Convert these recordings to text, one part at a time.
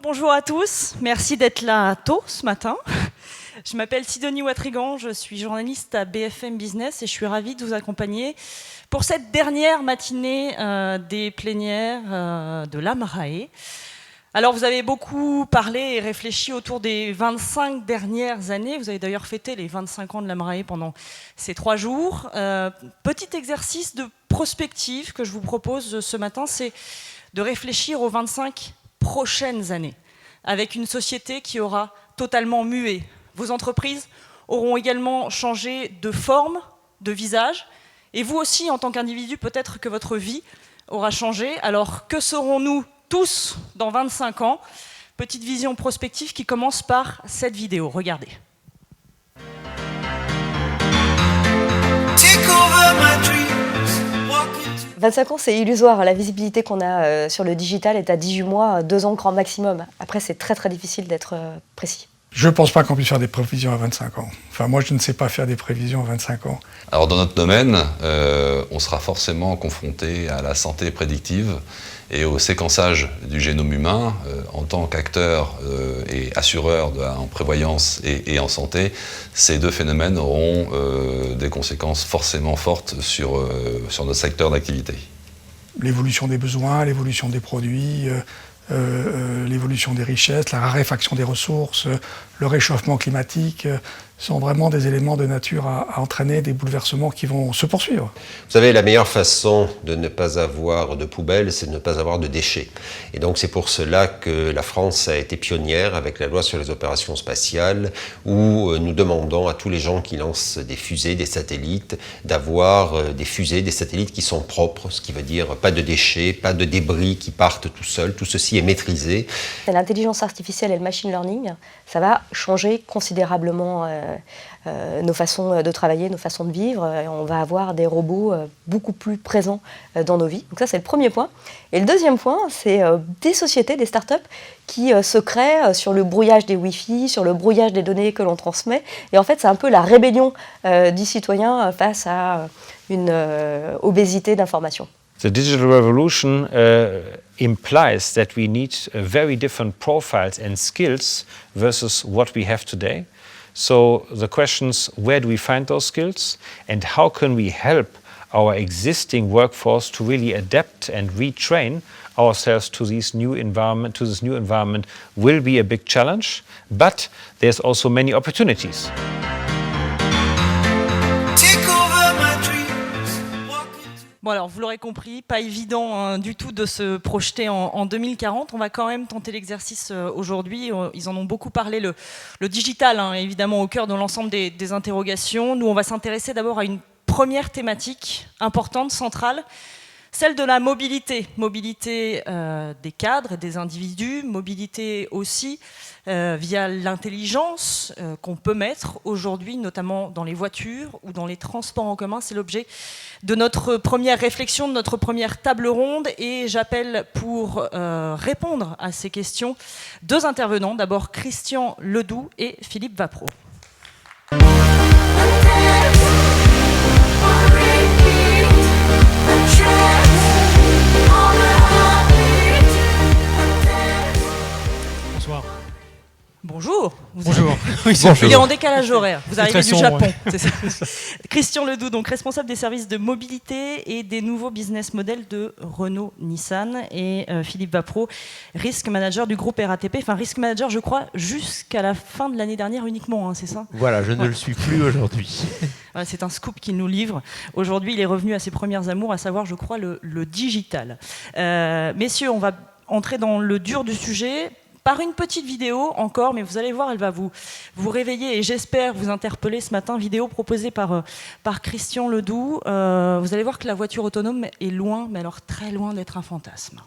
Bonjour à tous. Merci d'être là tôt ce matin. Je m'appelle Sidonie Watrigan, je suis journaliste à BFM Business et je suis ravie de vous accompagner pour cette dernière matinée des plénières de l'AMRAE. Alors vous avez beaucoup parlé et réfléchi autour des 25 dernières années. Vous avez d'ailleurs fêté les 25 ans de l'AMRAE pendant ces 3 jours. Petit exercice de prospective que je vous propose ce matin, c'est de réfléchir aux 25 prochaines années, avec une société qui aura totalement mué. Vos entreprises auront également changé de forme, de visage, et vous aussi, en tant qu'individu, peut-être que votre vie aura changé. Alors, que serons-nous tous dans 25 ans? Petite vision prospective qui commence par cette vidéo. Regardez. 25 ans, c'est illusoire. La visibilité qu'on a sur le digital est à 18 mois, 2 ans grand maximum. Après, c'est très très difficile d'être précis. Je ne pense pas qu'on puisse faire des prévisions à 25 ans. Enfin, moi, je ne sais pas faire des prévisions à 25 ans. Alors, dans notre domaine, on sera forcément confronté à la santé prédictive et au séquençage du génome humain. En tant qu'acteur et assureur en prévoyance et en santé, ces deux phénomènes auront des conséquences forcément fortes sur notre secteur d'activité. L'évolution des besoins, l'évolution des produits, l'évolution des richesses, la raréfaction des ressources, le réchauffement climatique sont vraiment des éléments de nature à entraîner des bouleversements qui vont se poursuivre. Vous savez, la meilleure façon de ne pas avoir de poubelles, c'est de ne pas avoir de déchets. Et donc c'est pour cela que la France a été pionnière avec la loi sur les opérations spatiales, où nous demandons à tous les gens qui lancent des fusées, des satellites, d'avoir des fusées, des satellites qui sont propres, ce qui veut dire pas de déchets, pas de débris qui partent tout seuls. Tout ceci est maîtrisé. L'intelligence artificielle et le machine learning, ça va changer considérablement nos façons de travailler, nos façons de vivre. On va avoir des robots beaucoup plus présents dans nos vies. Donc ça, c'est le premier point. Et le deuxième point, c'est des sociétés, des startups qui se créent sur le brouillage des Wi-Fi, sur le brouillage des données que l'on transmet. Et en fait, c'est un peu la rébellion du citoyen face à une obésité d'information. The digital revolution implies that we need very different profiles and skills versus what we have today. So the questions, where do we find those skills and how can we help our existing workforce to really adapt and retrain ourselves to this new environment will be a big challenge, but there's also many opportunities. Bon alors, vous l'aurez compris, pas évident du tout de se projeter en 2040. On va quand même tenter l'exercice aujourd'hui. Ils en ont beaucoup parlé, le digital, évidemment, au cœur de l'ensemble des interrogations. Nous, on va s'intéresser d'abord à une première thématique importante, centrale, celle de la mobilité. Mobilité des cadres et des individus, mobilité aussi via l'intelligence qu'on peut mettre aujourd'hui, notamment dans les voitures ou dans les transports en commun. C'est l'objet de notre première réflexion, de notre première table ronde. Et j'appelle pour répondre à ces questions 2 intervenants. D'abord Christian Ledoux et Philippe Vapreau. Bonsoir. Bonjour. Bonjour. Il est en décalage horaire. Vous arrivez du Japon. Ouais. C'est ça. Christian Ledoux, donc responsable des services de mobilité et des nouveaux business models de Renault-Nissan, et Philippe Vapreau, risk manager du groupe RATP. Enfin, risk manager, je crois, jusqu'à la fin de l'année dernière uniquement, c'est ça? Voilà, je ne le suis plus aujourd'hui. C'est un scoop qu'il nous livre. Aujourd'hui, il est revenu à ses premières amours, à savoir, je crois, le digital. Messieurs, on va entrer dans le dur du sujet par une petite vidéo encore, mais vous allez voir, elle va vous réveiller et j'espère vous interpeller ce matin. Vidéo proposée par Christian Ledoux. Vous allez voir que la voiture autonome est loin, mais alors très loin d'être un fantasme.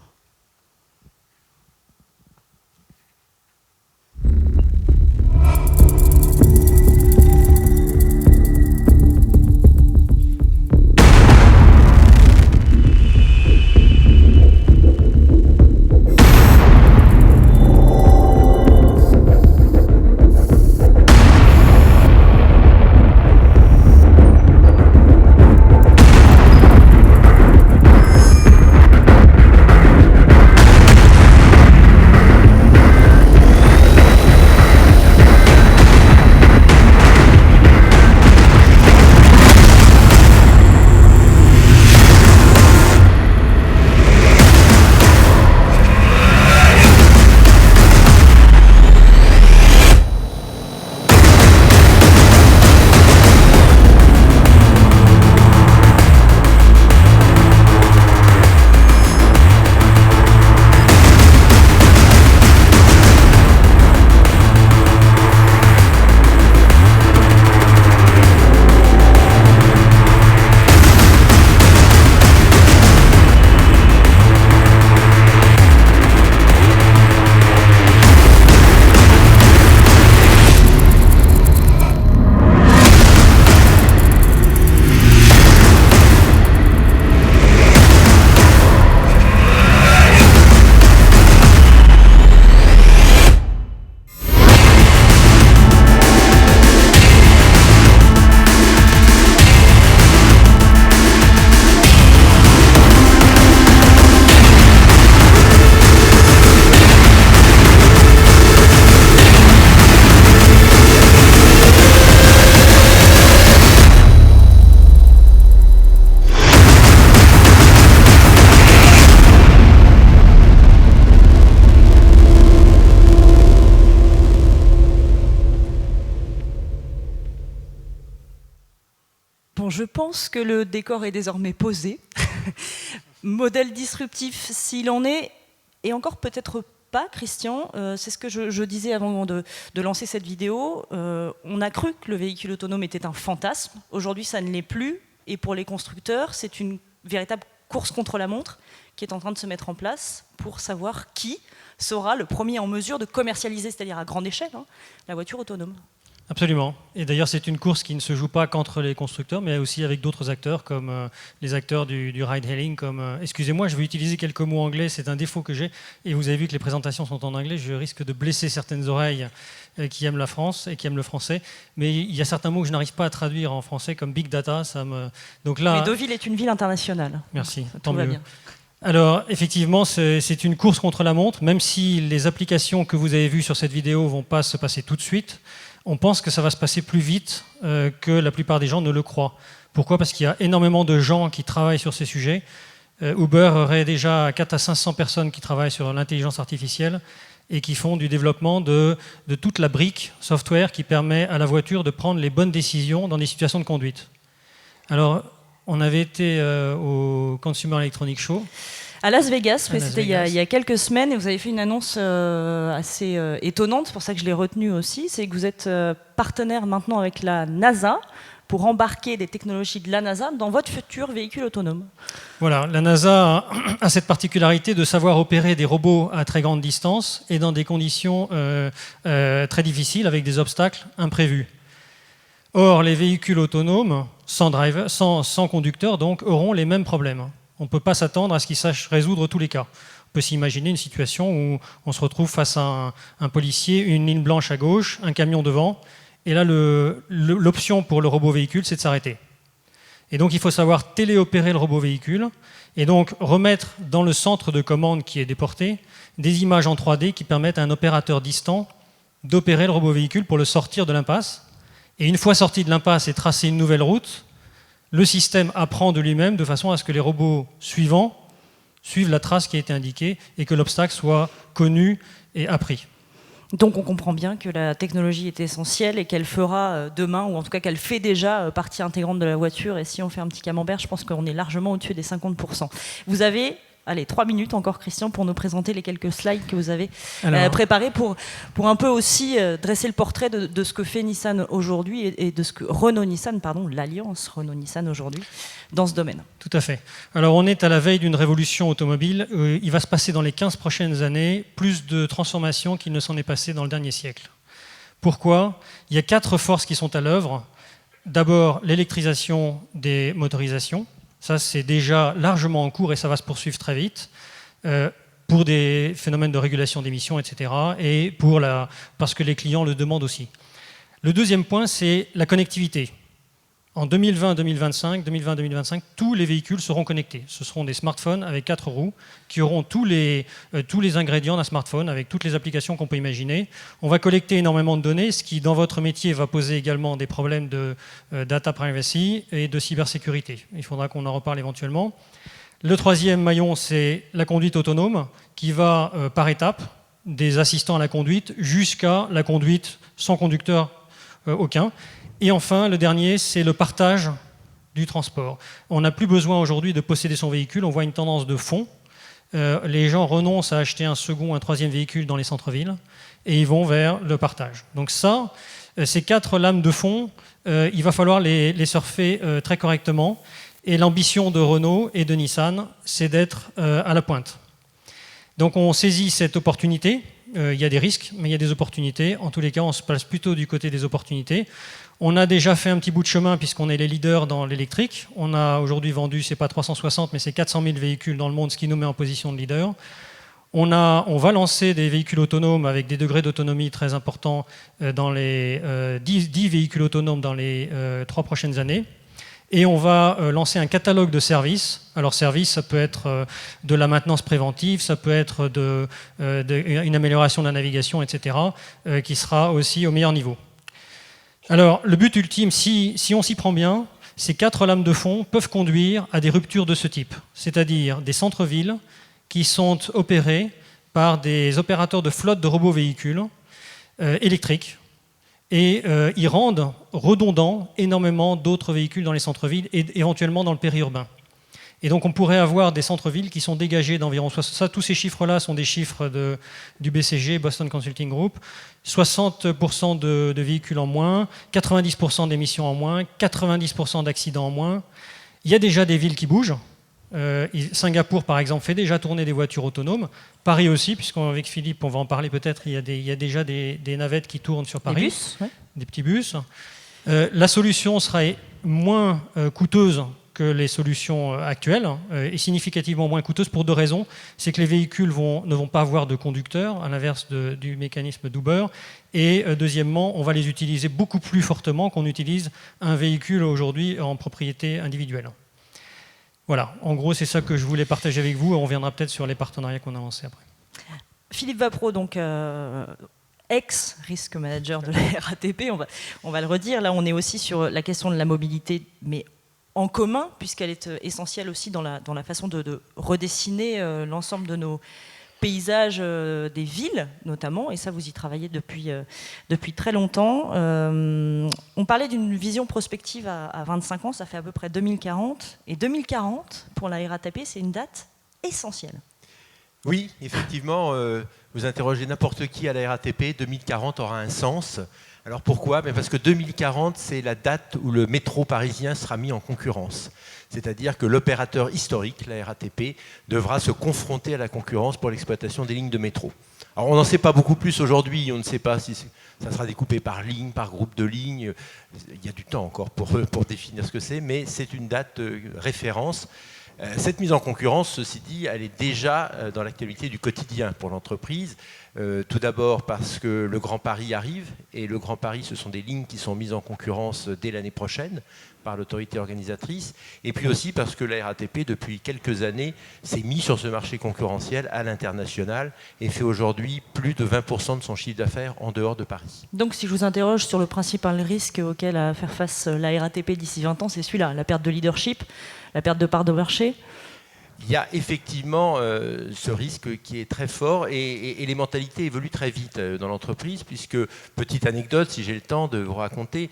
Bon, je pense que le décor est désormais posé. Modèle disruptif s'il en est, et encore peut-être pas, Christian. C'est ce que je disais avant de lancer cette vidéo. On a cru que le véhicule autonome était un fantasme. Aujourd'hui, ça ne l'est plus. Et pour les constructeurs, c'est une véritable course contre la montre qui est en train de se mettre en place pour savoir qui sera le premier en mesure de commercialiser, c'est-à-dire à grande échelle, la voiture autonome. Absolument. Et d'ailleurs, c'est une course qui ne se joue pas qu'entre les constructeurs, mais aussi avec d'autres acteurs, comme les acteurs du ride-hailing. Excusez-moi, je vais utiliser quelques mots anglais, c'est un défaut que j'ai. Et vous avez vu que les présentations sont en anglais, je risque de blesser certaines oreilles qui aiment la France et qui aiment le français. Mais il y a certains mots que je n'arrive pas à traduire en français, comme big data. Donc là, mais Deauville est une ville internationale. Merci, Tout tant va mieux. bien. Alors, effectivement, c'est une course contre la montre, même si les applications que vous avez vues sur cette vidéo ne vont pas se passer tout de suite. On pense que ça va se passer plus vite que la plupart des gens ne le croient. Pourquoi ? Parce qu'il y a énormément de gens qui travaillent sur ces sujets. Uber aurait déjà 400 à 500 personnes qui travaillent sur l'intelligence artificielle et qui font du développement de toute la brique software qui permet à la voiture de prendre les bonnes décisions dans des situations de conduite. Alors, on avait été au Consumer Electronics Show. À Las Vegas, À Las c'était il y a quelques semaines, et vous avez fait une annonce assez étonnante, c'est pour ça que je l'ai retenue aussi, c'est que vous êtes partenaire maintenant avec la NASA pour embarquer des technologies de la NASA dans votre futur véhicule autonome. Voilà, la NASA a cette particularité de savoir opérer des robots à très grande distance et dans des conditions très difficiles, avec des obstacles imprévus. Or, les véhicules autonomes, sans conducteur, donc, auront les mêmes problèmes. On ne peut pas s'attendre à ce qu'ils sachent résoudre tous les cas. On peut s'imaginer une situation où on se retrouve face à un policier, une ligne blanche à gauche, un camion devant, et là, l'option pour le robot véhicule, c'est de s'arrêter. Et donc, il faut savoir téléopérer le robot véhicule, et donc remettre dans le centre de commande qui est déporté des images en 3D qui permettent à un opérateur distant d'opérer le robot véhicule pour le sortir de l'impasse. Et une fois sorti de l'impasse et tracé une nouvelle route, le système apprend de lui-même de façon à ce que les robots suivants suivent la trace qui a été indiquée et que l'obstacle soit connu et appris. Donc on comprend bien que la technologie est essentielle et qu'elle fera demain, ou en tout cas qu'elle fait déjà partie intégrante de la voiture. Et si on fait un petit camembert, je pense qu'on est largement au-dessus des 50%. Vous avez... Allez, 3 minutes encore, Christian, pour nous présenter les quelques slides que vous avez préparés pour un peu aussi dresser le portrait de ce que fait Nissan aujourd'hui et de ce que Renault-Nissan, l'alliance Renault-Nissan aujourd'hui, dans ce domaine. Tout à fait. Alors, on est à la veille d'une révolution automobile. Il va se passer dans les 15 prochaines années plus de transformations qu'il ne s'en est passé dans le dernier siècle. Pourquoi ? Il y a 4 forces qui sont à l'œuvre. D'abord, l'électrisation des motorisations. Ça, c'est déjà largement en cours et ça va se poursuivre très vite pour des phénomènes de régulation d'émissions, etc. et parce que les clients le demandent aussi. Le deuxième point, c'est la connectivité. En 2020-2025, tous les véhicules seront connectés. Ce seront des smartphones avec 4 roues qui auront tous les ingrédients d'un smartphone avec toutes les applications qu'on peut imaginer. On va collecter énormément de données, ce qui, dans votre métier, va poser également des problèmes de data privacy et de cybersécurité. Il faudra qu'on en reparle éventuellement. Le troisième maillon, c'est la conduite autonome qui va par étapes, des assistants à la conduite jusqu'à la conduite sans conducteur aucun. Et enfin, le dernier, c'est le partage du transport. On n'a plus besoin aujourd'hui de posséder son véhicule, on voit une tendance de fond. Les gens renoncent à acheter un second, un troisième véhicule dans les centres-villes et ils vont vers le partage. Donc ça, ces 4 lames de fond, il va falloir les surfer très correctement. Et l'ambition de Renault et de Nissan, c'est d'être à la pointe. Donc on saisit cette opportunité. Il y a des risques, mais il y a des opportunités. En tous les cas, on se place plutôt du côté des opportunités. On a déjà fait un petit bout de chemin puisqu'on est les leaders dans l'électrique. On a aujourd'hui vendu, c'est pas 360, mais c'est 400 000 véhicules dans le monde, ce qui nous met en position de leader. On va lancer des véhicules autonomes avec des degrés d'autonomie très importants dans les 10 véhicules autonomes dans les 3 prochaines années. Et on va lancer un catalogue de services. Alors service, ça peut être de la maintenance préventive, ça peut être une amélioration de la navigation, etc., qui sera aussi au meilleur niveau. Alors le but ultime, si on s'y prend bien, ces 4 lames de fond peuvent conduire à des ruptures de ce type, c'est-à-dire des centres-villes qui sont opérés par des opérateurs de flotte de robots véhicules électriques et ils rendent redondants énormément d'autres véhicules dans les centres-villes et éventuellement dans le périurbain. Et donc on pourrait avoir des centres-villes qui sont dégagés d'environ... tous ces chiffres-là sont des chiffres du BCG, Boston Consulting Group. 60% de véhicules en moins, 90% d'émissions en moins, 90% d'accidents en moins. Il y a déjà des villes qui bougent. Singapour, par exemple, fait déjà tourner des voitures autonomes. Paris aussi, puisqu'avec Philippe, on va en parler peut-être, il y a déjà des navettes qui tournent sur Paris. Des bus, ouais. Des petits bus. La solution sera moins coûteuse que les solutions actuelles, et significativement moins coûteuse pour deux raisons. C'est que les véhicules ne vont pas avoir de conducteur, à l'inverse du mécanisme d'Uber. Et deuxièmement, on va les utiliser beaucoup plus fortement qu'on utilise un véhicule aujourd'hui en propriété individuelle. Voilà, en gros, c'est ça que je voulais partager avec vous. On reviendra peut-être sur les partenariats qu'on a lancés après. Philippe Vapro, donc ex-risk manager de la RATP, on va le redire. Là, on est aussi sur la question de la mobilité, mais en commun, puisqu'elle est essentielle aussi dans la façon de redessiner l'ensemble de nos paysages des villes, notamment, et ça, vous y travaillez depuis très longtemps. On parlait d'une vision prospective à 25 ans, ça fait à peu près 2040. Et 2040, pour la RATP, c'est une date essentielle. Oui, effectivement, vous interrogez n'importe qui à la RATP, 2040 aura un sens. Alors pourquoi ? Parce que 2040, c'est la date où le métro parisien sera mis en concurrence. C'est-à-dire que l'opérateur historique, la RATP, devra se confronter à la concurrence pour l'exploitation des lignes de métro. Alors on n'en sait pas beaucoup plus aujourd'hui, on ne sait pas si ça sera découpé par ligne, par groupe de lignes. Il y a du temps encore pour définir ce que c'est, mais c'est une date référence. Cette mise en concurrence, ceci dit, elle est déjà dans l'actualité du quotidien pour l'entreprise. Tout d'abord parce que le Grand Paris arrive, et le Grand Paris, ce sont des lignes qui sont mises en concurrence dès l'année prochaine par l'autorité organisatrice, et puis aussi parce que la RATP, depuis quelques années, s'est mise sur ce marché concurrentiel à l'international et fait aujourd'hui plus de 20% de son chiffre d'affaires en dehors de Paris. Donc si je vous interroge sur le principal risque auquel a à faire face la RATP d'ici 20 ans, c'est celui-là, la perte de leadership, la perte de part de marché. Il y a effectivement ce risque qui est très fort et les mentalités évoluent très vite dans l'entreprise, puisque, petite anecdote, si j'ai le temps de vous raconter,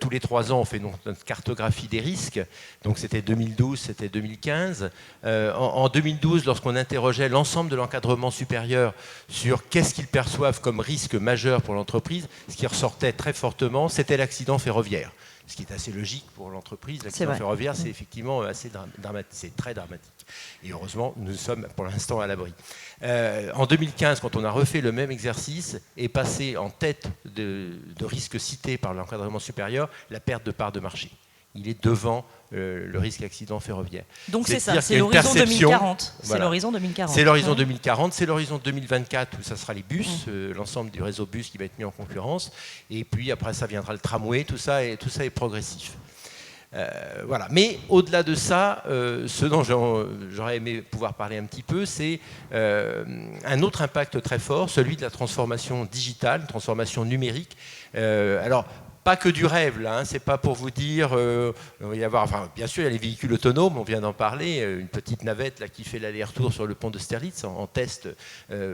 tous les 3 ans on fait donc notre cartographie des risques, donc c'était 2012, c'était 2015. En 2012, lorsqu'on interrogeait l'ensemble de l'encadrement supérieur sur qu'est-ce qu'ils perçoivent comme risque majeur pour l'entreprise, ce qui ressortait très fortement, c'était l'accident ferroviaire. Ce qui est assez logique pour l'entreprise. L'accident ferroviaire, c'est effectivement assez dramatique, c'est très dramatique. Et heureusement, nous sommes pour l'instant à l'abri. En 2015, quand on a refait le même exercice, est passé en tête de risques cités par l'encadrement supérieur la perte de part de marché. Il est devant le risque accident ferroviaire. Donc c'est ça, c'est l'horizon 2040. Voilà. C'est l'horizon 2040. C'est l'horizon 2040, c'est l'horizon 2024 où ça sera les bus, l'ensemble du réseau bus qui va être mis en concurrence. Et puis après ça viendra le tramway, tout ça est progressif. Voilà. Mais au-delà de ça, ce dont j'aurais aimé pouvoir parler un petit peu, c'est un autre impact très fort, celui de la transformation digitale, transformation numérique. Alors, pas que du rêve, là, hein. C'est pas pour vous dire, il va y avoir, enfin, bien sûr, il y a les véhicules autonomes, on vient d'en parler, une petite navette là, qui fait l'aller-retour sur le pont d'Austerlitz en test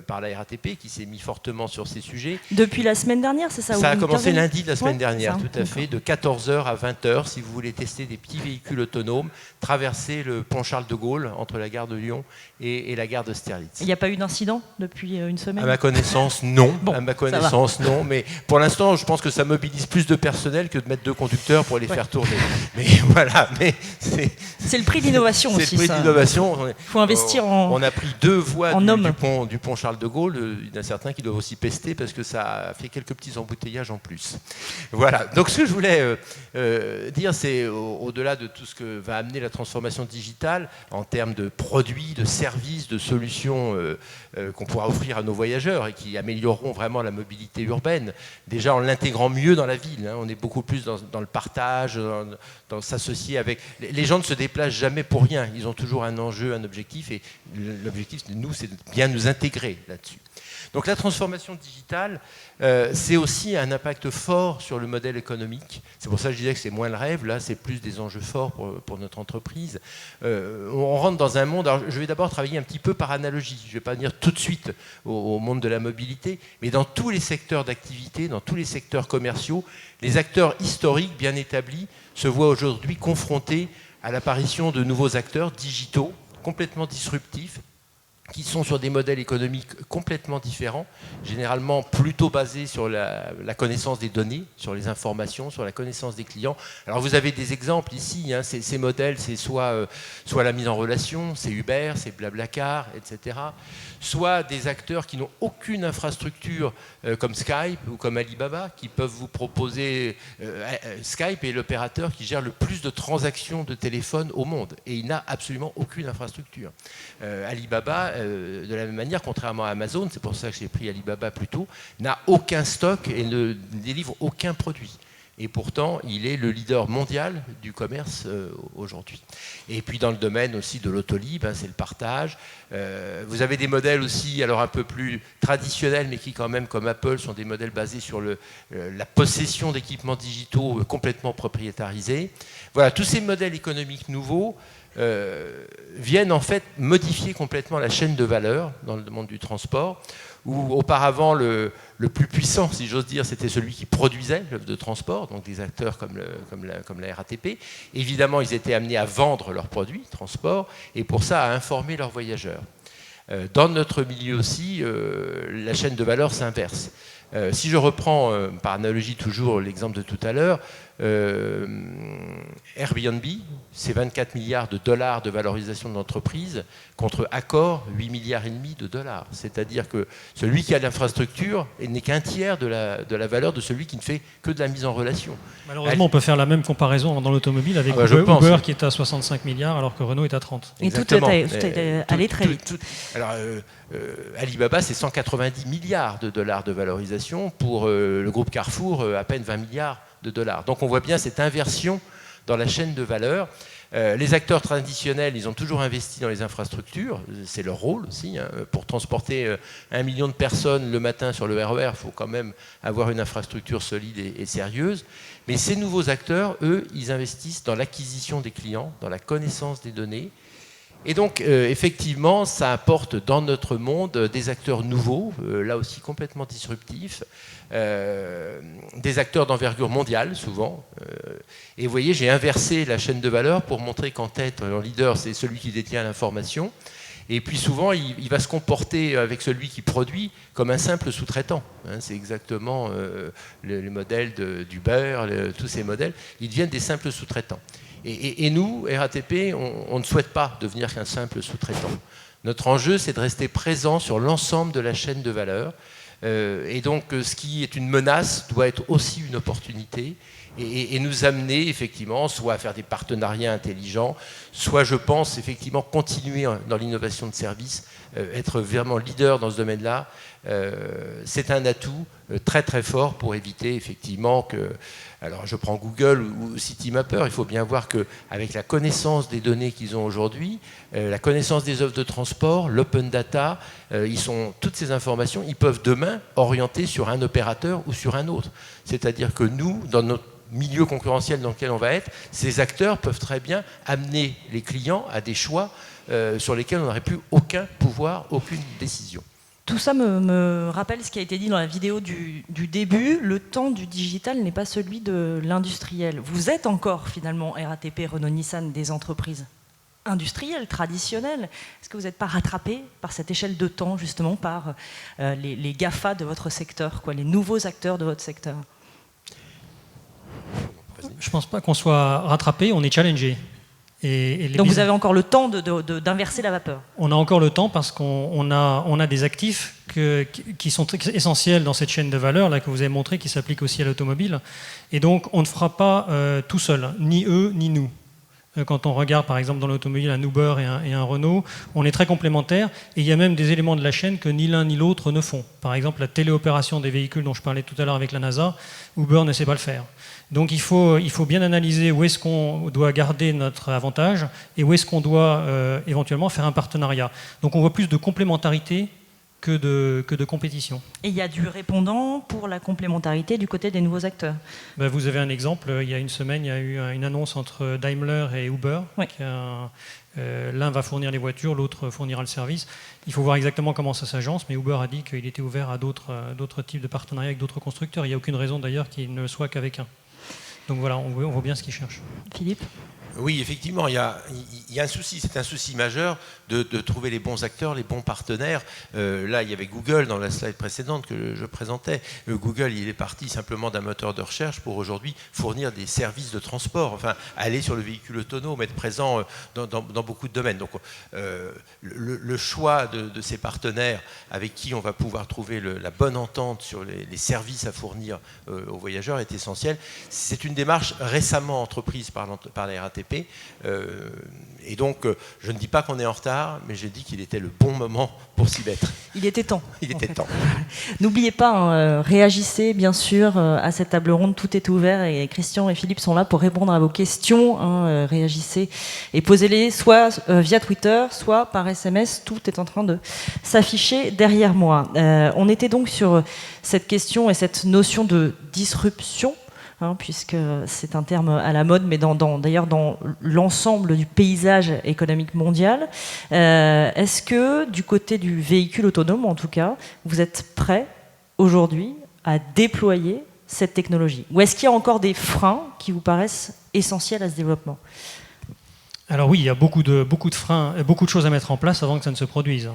par la RATP, qui s'est mis fortement sur ces sujets. Depuis la semaine dernière, c'est ça? Ça a commencé lundi de la semaine dernière, tout à fait, de 14h à 20h, si vous voulez tester des petits véhicules autonomes, traverser le pont Charles de Gaulle, entre la gare de Lyon et la gare d'Austerlitz. Il n'y a pas eu d'incident depuis une semaine? À ma connaissance, non. Bon, à ma connaissance, non. Mais pour l'instant, je pense que ça mobilise plus de personnel que de mettre 2 conducteurs pour les faire tourner. Mais voilà, mais c'est le prix de l'innovation aussi. C'est le prix de l'innovation. Il faut investir on a pris 2 voies du pont Charles de Gaulle. Il y en a certains qui doivent aussi pester parce que ça a fait quelques petits embouteillages en plus. Voilà. Donc ce que je voulais dire, c'est au-delà de tout ce que va amener la transformation digitale en termes de produits, de services, de solutions qu'on pourra offrir à nos voyageurs et qui amélioreront vraiment la mobilité urbaine, déjà en l'intégrant mieux dans la ville. On est beaucoup plus dans le partage, dans s'associer avec... Les gens ne se déplacent jamais pour rien. Ils ont toujours un enjeu, un objectif. Et l'objectif, nous, c'est de bien nous intégrer là-dessus. Donc la transformation digitale, c'est aussi un impact fort sur le modèle économique. C'est pour ça que je disais que c'est moins le rêve. Là, c'est plus des enjeux forts pour notre entreprise. On rentre dans un monde... Alors, je vais d'abord travailler un petit peu par analogie. Je ne vais pas venir tout de suite au monde de la mobilité, mais dans tous les secteurs d'activité, dans tous les secteurs commerciaux, les acteurs historiques bien établis se voient aujourd'hui confrontés à l'apparition de nouveaux acteurs digitaux, complètement disruptifs, qui sont sur des modèles économiques complètement différents, généralement plutôt basés sur la connaissance des données, sur les informations, sur la connaissance des clients. Alors vous avez des exemples ici, hein, ces modèles, c'est soit la mise en relation, c'est Uber, c'est Blablacar, etc., soit des acteurs qui n'ont aucune infrastructure comme Skype ou comme Alibaba, qui peuvent vous proposer... Skype est l'opérateur qui gère le plus de transactions de téléphone au monde, et il n'a absolument aucune infrastructure. Alibaba, de la même manière, contrairement à Amazon, c'est pour ça que j'ai pris Alibaba plus tôt, n'a aucun stock et ne délivre aucun produit. Et pourtant, il est le leader mondial du commerce aujourd'hui. Et puis dans le domaine aussi de l'autolib, hein, c'est le partage. Vous avez des modèles aussi, alors un peu plus traditionnels, mais qui quand même, comme Apple, sont des modèles basés sur la possession d'équipements digitaux complètement propriétarisés. Voilà, tous ces modèles économiques nouveaux viennent en fait modifier complètement la chaîne de valeur dans le monde du transport, où auparavant le plus puissant, si j'ose dire, c'était celui qui produisait l'œuvre de transport, donc des acteurs comme la RATP. Évidemment, ils étaient amenés à vendre leurs produits transport, et pour ça à informer leurs voyageurs. Dans notre milieu aussi, la chaîne de valeur s'inverse. Si je reprends par analogie toujours l'exemple de tout à l'heure, Airbnb, c'est 24 milliards de dollars de valorisation de l'entreprise contre Accor, 8 milliards et demi de dollars. C'est-à-dire que celui qui a l'infrastructure n'est qu'un tiers de la valeur de celui qui ne fait que de la mise en relation. Malheureusement, on peut faire la même comparaison dans l'automobile avec Uber qui est à 65 milliards alors que Renault est à 30. Et tout est allé très vite. Alors, Alibaba, c'est 190 milliards de dollars de valorisation. Pour le groupe Carrefour, à peine 20 milliards de dollars. Donc on voit bien cette inversion dans la chaîne de valeur. Les acteurs traditionnels, ils ont toujours investi dans les infrastructures, c'est leur rôle aussi. Hein. Pour transporter 1 million de personnes le matin sur le RER, il faut quand même avoir une infrastructure solide et sérieuse. Mais ces nouveaux acteurs, eux, ils investissent dans l'acquisition des clients, dans la connaissance des données. Et donc, effectivement, ça apporte dans notre monde des acteurs nouveaux, là aussi complètement disruptifs, des acteurs d'envergure mondiale, souvent. Et vous voyez, j'ai inversé la chaîne de valeur pour montrer qu'en tête, le leader, c'est celui qui détient l'information. Et puis souvent, il va se comporter avec celui qui produit comme un simple sous-traitant. Hein, c'est exactement les modèles d'Uber, tous ces modèles. Ils deviennent des simples sous-traitants. Et nous, RATP, on ne souhaite pas devenir qu'un simple sous-traitant. Notre enjeu, c'est de rester présent sur l'ensemble de la chaîne de valeur. Et donc, ce qui est une menace doit être aussi une opportunité et nous amener, effectivement, soit à faire des partenariats intelligents, soit, je pense, effectivement, continuer dans l'innovation de service, être vraiment leader dans ce domaine-là. C'est un atout très, très fort pour éviter, effectivement, que... Alors, je prends Google ou Citymapper, il faut bien voir qu'avec la connaissance des données qu'ils ont aujourd'hui, la connaissance des offres de transport, l'open data, toutes ces informations, ils peuvent demain orienter sur un opérateur ou sur un autre. C'est-à-dire que nous, dans notre milieu concurrentiel dans lequel on va être, ces acteurs peuvent très bien amener les clients à des choix sur lesquels on n'aurait plus aucun pouvoir, aucune décision. Tout ça me rappelle ce qui a été dit dans la vidéo du début. Le temps du digital n'est pas celui de l'industriel. Vous êtes encore finalement RATP, Renault, Nissan, des entreprises industrielles, traditionnelles. Est-ce que vous n'êtes pas rattrapé par cette échelle de temps, justement, par les GAFA de votre secteur, les nouveaux acteurs de votre secteur? Je ne pense pas qu'on soit rattrapé, on est challengé. Donc vous avez encore le temps d'inverser la vapeur? On a encore le temps parce qu'on a des actifs qui sont très essentiels dans cette chaîne de valeur là, que vous avez montré, qui s'applique aussi à l'automobile. Et donc on ne fera pas tout seul, ni eux ni nous. Quand on regarde par exemple dans l'automobile un Uber et un Renault, on est très complémentaires et il y a même des éléments de la chaîne que ni l'un ni l'autre ne font. Par exemple la téléopération des véhicules dont je parlais tout à l'heure avec la NASA, Uber ne sait pas le faire. Donc il faut bien analyser où est-ce qu'on doit garder notre avantage et où est-ce qu'on doit éventuellement faire un partenariat. Donc on voit plus de complémentarité que de compétition. Et il y a du répondant pour la complémentarité du côté des nouveaux acteurs. Ben, vous avez un exemple, il y a une semaine, il y a eu une annonce entre Daimler et Uber. Oui. L'un va fournir les voitures, l'autre fournira le service. Il faut voir exactement comment ça s'agence, mais Uber a dit qu'il était ouvert à d'autres types de partenariats avec d'autres constructeurs. Il n'y a aucune raison d'ailleurs qu'il ne soit qu'avec un. Donc voilà, on voit bien ce qu'ils cherchent. Philippe ? Oui, effectivement, il y a un souci, c'est un souci majeur de trouver les bons acteurs, les bons partenaires. Là, il y avait Google dans la slide précédente que je présentais. Google, il est parti simplement d'un moteur de recherche pour aujourd'hui fournir des services de transport, enfin aller sur le véhicule autonome, être présent dans beaucoup de domaines. Donc le choix de ces partenaires avec qui on va pouvoir trouver la bonne entente sur les services à fournir aux voyageurs est essentiel. C'est une démarche récemment entreprise par la RATP. Et donc, je ne dis pas qu'on est en retard, mais j'ai dit qu'il était le bon moment pour s'y mettre. Il était temps. Il était temps. N'oubliez pas, réagissez bien sûr à cette table ronde, tout est ouvert et Christian et Philippe sont là pour répondre à vos questions. Réagissez et posez-les soit via Twitter, soit par SMS, tout est en train de s'afficher derrière moi. On était donc sur cette question et cette notion de disruption. Puisque c'est un terme à la mode, mais d'ailleurs dans l'ensemble du paysage économique mondial. Est-ce que du côté du véhicule autonome, en tout cas, vous êtes prêts aujourd'hui à déployer cette technologie ? Ou est-ce qu'il y a encore des freins qui vous paraissent essentiels à ce développement ? Alors oui, il y a beaucoup de freins, beaucoup de choses à mettre en place avant que ça ne se produise,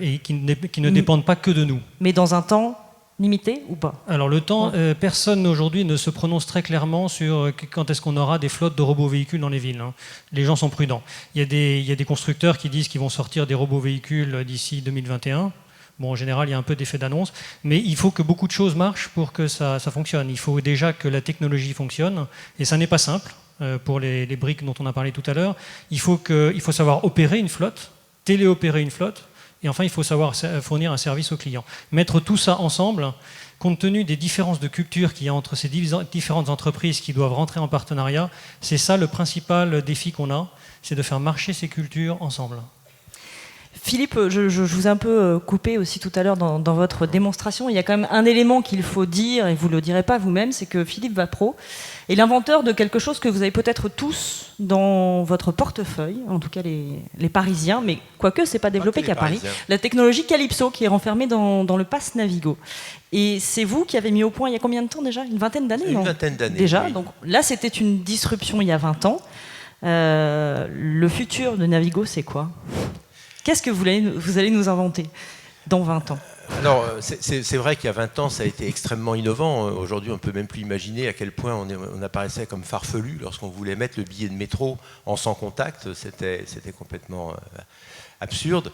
et qui ne dépendent pas que de nous. Mais dans un temps limité ou pas ? Alors le temps, personne aujourd'hui ne se prononce très clairement sur quand est-ce qu'on aura des flottes de robots véhicules dans les villes. Les gens sont prudents. Il y a des constructeurs qui disent qu'ils vont sortir des robots véhicules d'ici 2021. Bon, en général, il y a un peu d'effet d'annonce, mais il faut que beaucoup de choses marchent pour que ça fonctionne. Il faut déjà que la technologie fonctionne, et ça n'est pas simple pour les briques dont on a parlé tout à l'heure. Il faut savoir opérer une flotte, téléopérer une flotte, et enfin, il faut savoir fournir un service au client. Mettre tout ça ensemble, compte tenu des différences de culture qu'il y a entre ces différentes entreprises qui doivent rentrer en partenariat, c'est ça le principal défi qu'on a, c'est de faire marcher ces cultures ensemble. Philippe, je vous ai un peu coupé aussi tout à l'heure dans votre démonstration. Il y a quand même un élément qu'il faut dire, et vous ne le direz pas vous-même, c'est que Philippe Vapro est l'inventeur de quelque chose que vous avez peut-être tous dans votre portefeuille, en tout cas les Parisiens, mais quoique ce n'est pas développé qu'à Paris, la technologie Calypso qui est renfermée dans le Pass Navigo. Et c'est vous qui avez mis au point il y a combien de temps déjà ? Une vingtaine d'années ? Une vingtaine d'années. Déjà, oui. donc là c'était une disruption il y a 20 ans. Le futur de Navigo, c'est quoi ? Qu'est-ce que vous allez nous inventer dans 20 ans ? Alors, c'est vrai qu'il y a 20 ans, ça a été extrêmement innovant. Aujourd'hui, on ne peut même plus imaginer à quel point on apparaissait comme farfelu lorsqu'on voulait mettre le billet de métro en sans contact. C'était complètement absurde.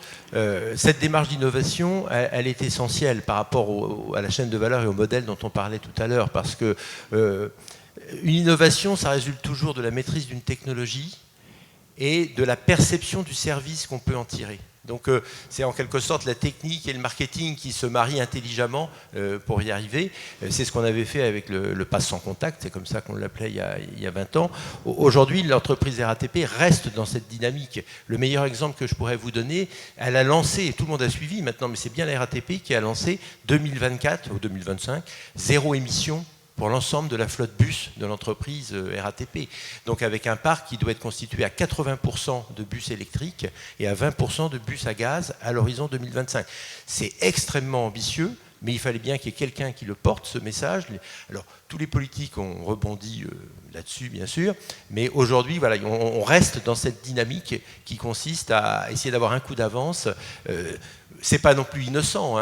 Cette démarche d'innovation, elle est essentielle par rapport à la chaîne de valeur et au modèle dont on parlait tout à l'heure, parce que une innovation, ça résulte toujours de la maîtrise d'une technologie et de la perception du service qu'on peut en tirer. Donc c'est en quelque sorte la technique et le marketing qui se marient intelligemment pour y arriver. C'est ce qu'on avait fait avec le pass sans contact, c'est comme ça qu'on l'appelait il y a 20 ans. Aujourd'hui, l'entreprise RATP reste dans cette dynamique. Le meilleur exemple que je pourrais vous donner, elle a lancé, et tout le monde a suivi maintenant, mais c'est bien la RATP qui a lancé 2024 ou 2025, zéro émission pour l'ensemble de la flotte bus de l'entreprise RATP. Donc avec un parc qui doit être constitué à 80% de bus électriques et à 20% de bus à gaz à l'horizon 2025. C'est extrêmement ambitieux, mais il fallait bien qu'il y ait quelqu'un qui le porte, ce message. Alors, tous les politiques ont rebondi là-dessus, bien sûr, mais aujourd'hui, voilà, on reste dans cette dynamique qui consiste à essayer d'avoir un coup d'avance. C'est pas non plus innocent,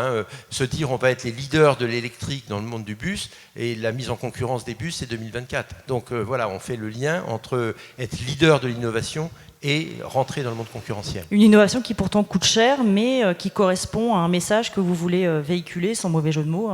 se dire on va être les leaders de l'électrique dans le monde du bus, et la mise en concurrence des bus, c'est 2024. Donc voilà, on fait le lien entre être leader de l'innovation et rentrer dans le monde concurrentiel. Une innovation qui pourtant coûte cher, mais qui correspond à un message que vous voulez véhiculer, sans mauvais jeu de mots,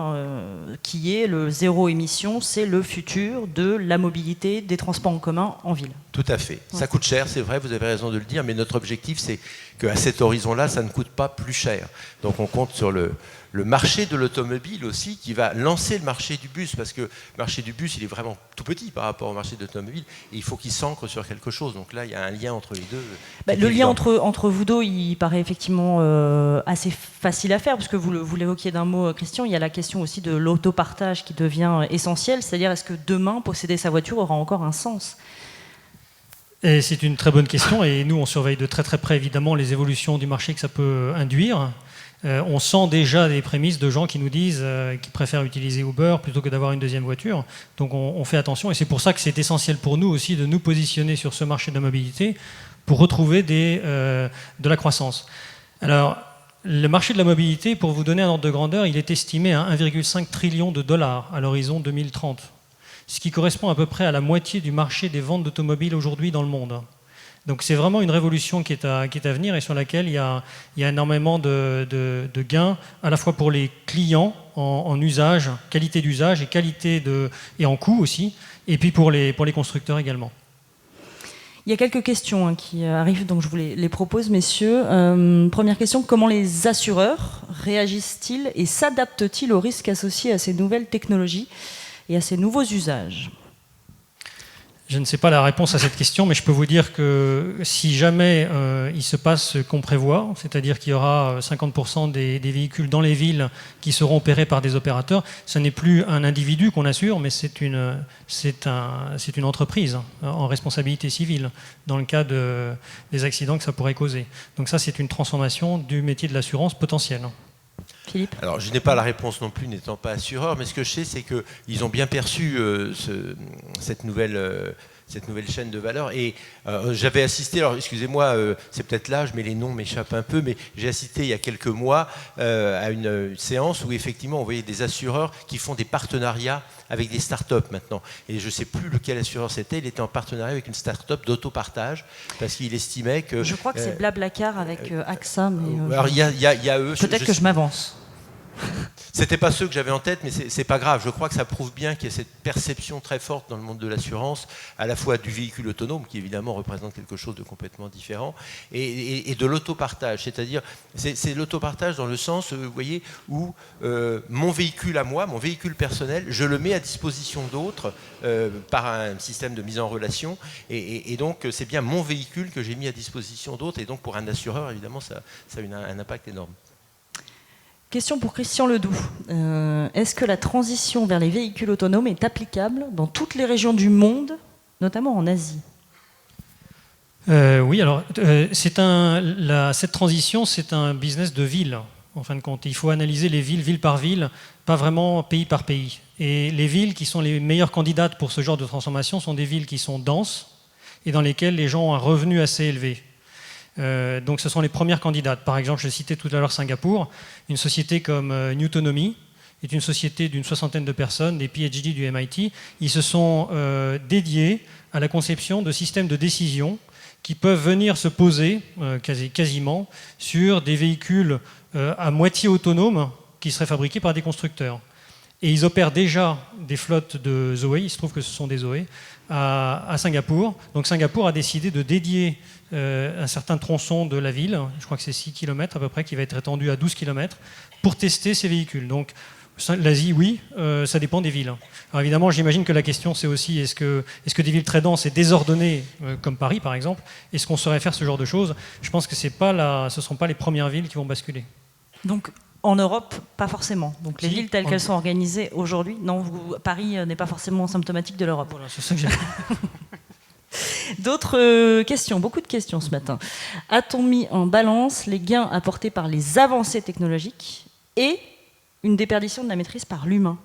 qui est le zéro émission, c'est le futur de la mobilité, des transports en commun en ville. Tout à fait. Ça coûte cher, c'est vrai, vous avez raison de le dire, mais notre objectif, c'est qu'à cet horizon-là, ça ne coûte pas plus cher. Donc on compte sur le marché de l'automobile aussi, qui va lancer le marché du bus, parce que le marché du bus, il est vraiment tout petit par rapport au marché de l'automobile, et il faut qu'il s'ancre sur quelque chose. Donc là, il y a un lien entre les deux. Le lien entre vous deux, il paraît effectivement assez facile à faire, parce que vous l'évoquiez d'un mot, Christian, il y a la question aussi de l'autopartage qui devient essentielle, c'est-à-dire est-ce que demain, posséder sa voiture aura encore un sens ? Et c'est une très bonne question, et nous, on surveille de très très près, évidemment, les évolutions du marché que ça peut induire. On sent déjà des prémices de gens qui nous disent qu'ils préfèrent utiliser Uber plutôt que d'avoir une deuxième voiture. Donc on fait attention, et c'est pour ça que c'est essentiel pour nous aussi de nous positionner sur ce marché de la mobilité pour retrouver de la croissance. Alors, le marché de la mobilité, pour vous donner un ordre de grandeur, il est estimé à 1,5 trillion de dollars à l'horizon 2030, ce qui correspond à peu près à la moitié du marché des ventes d'automobiles aujourd'hui dans le monde. Donc c'est vraiment une révolution qui est à venir et sur laquelle il y a énormément de gains, à la fois pour les clients en usage, qualité d'usage et en coût aussi, et puis pour les constructeurs également. Il y a quelques questions qui arrivent, donc je vous les propose, messieurs. Première question, comment les assureurs réagissent-ils et s'adaptent-ils aux risques associés à ces nouvelles technologies et à ces nouveaux usages ? Je ne sais pas la réponse à cette question, mais je peux vous dire que si jamais il se passe ce qu'on prévoit, c'est-à-dire qu'il y aura 50% des véhicules dans les villes qui seront opérés par des opérateurs, ce n'est plus un individu qu'on assure, mais c'est une entreprise en responsabilité civile dans le cas des accidents que ça pourrait causer. Donc ça, c'est une transformation du métier de l'assurance potentielle. Philippe ? Alors, je n'ai pas la réponse non plus, n'étant pas assureur, mais ce que je sais, c'est qu'ils ont bien perçu cette nouvelle chaîne de valeur. Et j'avais assisté, alors excusez-moi, c'est peut-être l'âge, mais les noms m'échappent un peu, mais j'ai assisté il y a quelques mois à une séance où effectivement on voyait des assureurs qui font des partenariats avec des startups maintenant. Et je ne sais plus lequel assureur c'était, il était en partenariat avec une startup d'autopartage, parce qu'il estimait que... Je crois que c'est Blablacar avec AXA, mais... alors il y a eux... Peut-être que je m'avance. C'était pas ceux que j'avais en tête, mais c'est pas grave. Je crois que ça prouve bien qu'il y a cette perception très forte dans le monde de l'assurance, à la fois du véhicule autonome, qui évidemment représente quelque chose de complètement différent, et de l'autopartage. C'est-à-dire, c'est l'autopartage dans le sens, vous voyez, où mon véhicule à moi, mon véhicule personnel, je le mets à disposition d'autres par un système de mise en relation, et donc c'est bien mon véhicule que j'ai mis à disposition d'autres, et donc pour un assureur, évidemment, ça a un impact énorme. Question pour Christian Ledoux. Est-ce que la transition vers les véhicules autonomes est applicable dans toutes les régions du monde, notamment en Asie ? Oui, alors cette transition, c'est un business de ville, en fin de compte. Il faut analyser les villes, ville par ville, pas vraiment pays par pays. Et les villes qui sont les meilleures candidates pour ce genre de transformation sont des villes qui sont denses et dans lesquelles les gens ont un revenu assez élevé. Donc ce sont les premières candidates. Par exemple, je citais tout à l'heure Singapour. Une société comme Newtonomy est une société d'une 60aine de personnes, des PhD du MIT. Ils se sont dédiés à la conception de systèmes de décision qui peuvent venir se poser quasiment sur des véhicules à moitié autonomes qui seraient fabriqués par des constructeurs. Et ils opèrent déjà des flottes de Zoé, il se trouve que ce sont des Zoé, à Singapour. Donc Singapour a décidé de dédier un certain tronçon de la ville, je crois que c'est 6 km à peu près, qui va être étendu à 12 km, pour tester ces véhicules. Donc l'Asie, oui, ça dépend des villes. Alors évidemment, j'imagine que la question c'est aussi, est-ce que des villes très denses et désordonnées, comme Paris par exemple, est-ce qu'on saurait faire ce genre de choses ? Je pense que ce ne seront pas les premières villes qui vont basculer. Donc en Europe, pas forcément. Donc les villes telles qu'elles sont organisées aujourd'hui, non, Paris n'est pas forcément symptomatique de l'Europe. Voilà, c'est ça que j'ai. D'autres questions, beaucoup de questions ce matin. A-t-on mis en balance les gains apportés par les avancées technologiques et une déperdition de la maîtrise par l'humain ?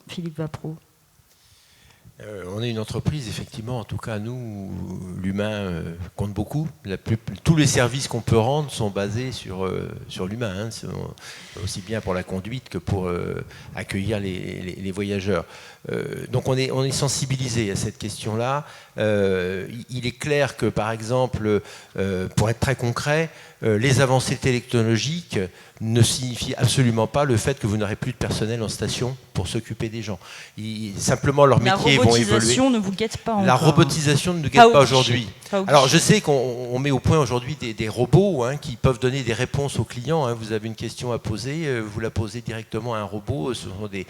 Philippe Vapreau. On est une entreprise, effectivement, en tout cas, nous, l'humain compte beaucoup. Tous les services qu'on peut rendre sont basés sur l'humain, hein, aussi bien pour la conduite que pour accueillir les voyageurs. Donc on est sensibilisé à cette question-là. Il est clair que, par exemple, pour être très concret, les avancées technologiques ne signifient absolument pas le fait que vous n'aurez plus de personnel en station pour s'occuper des gens. Simplement, leurs métiers vont évoluer. La robotisation ne vous guette pas encore. La robotisation ne nous guette pas aujourd'hui. Alors, je sais qu'on met au point aujourd'hui des robots, hein, qui peuvent donner des réponses aux clients. Hein. Vous avez une question à poser, vous la posez directement à un robot. Ce sont des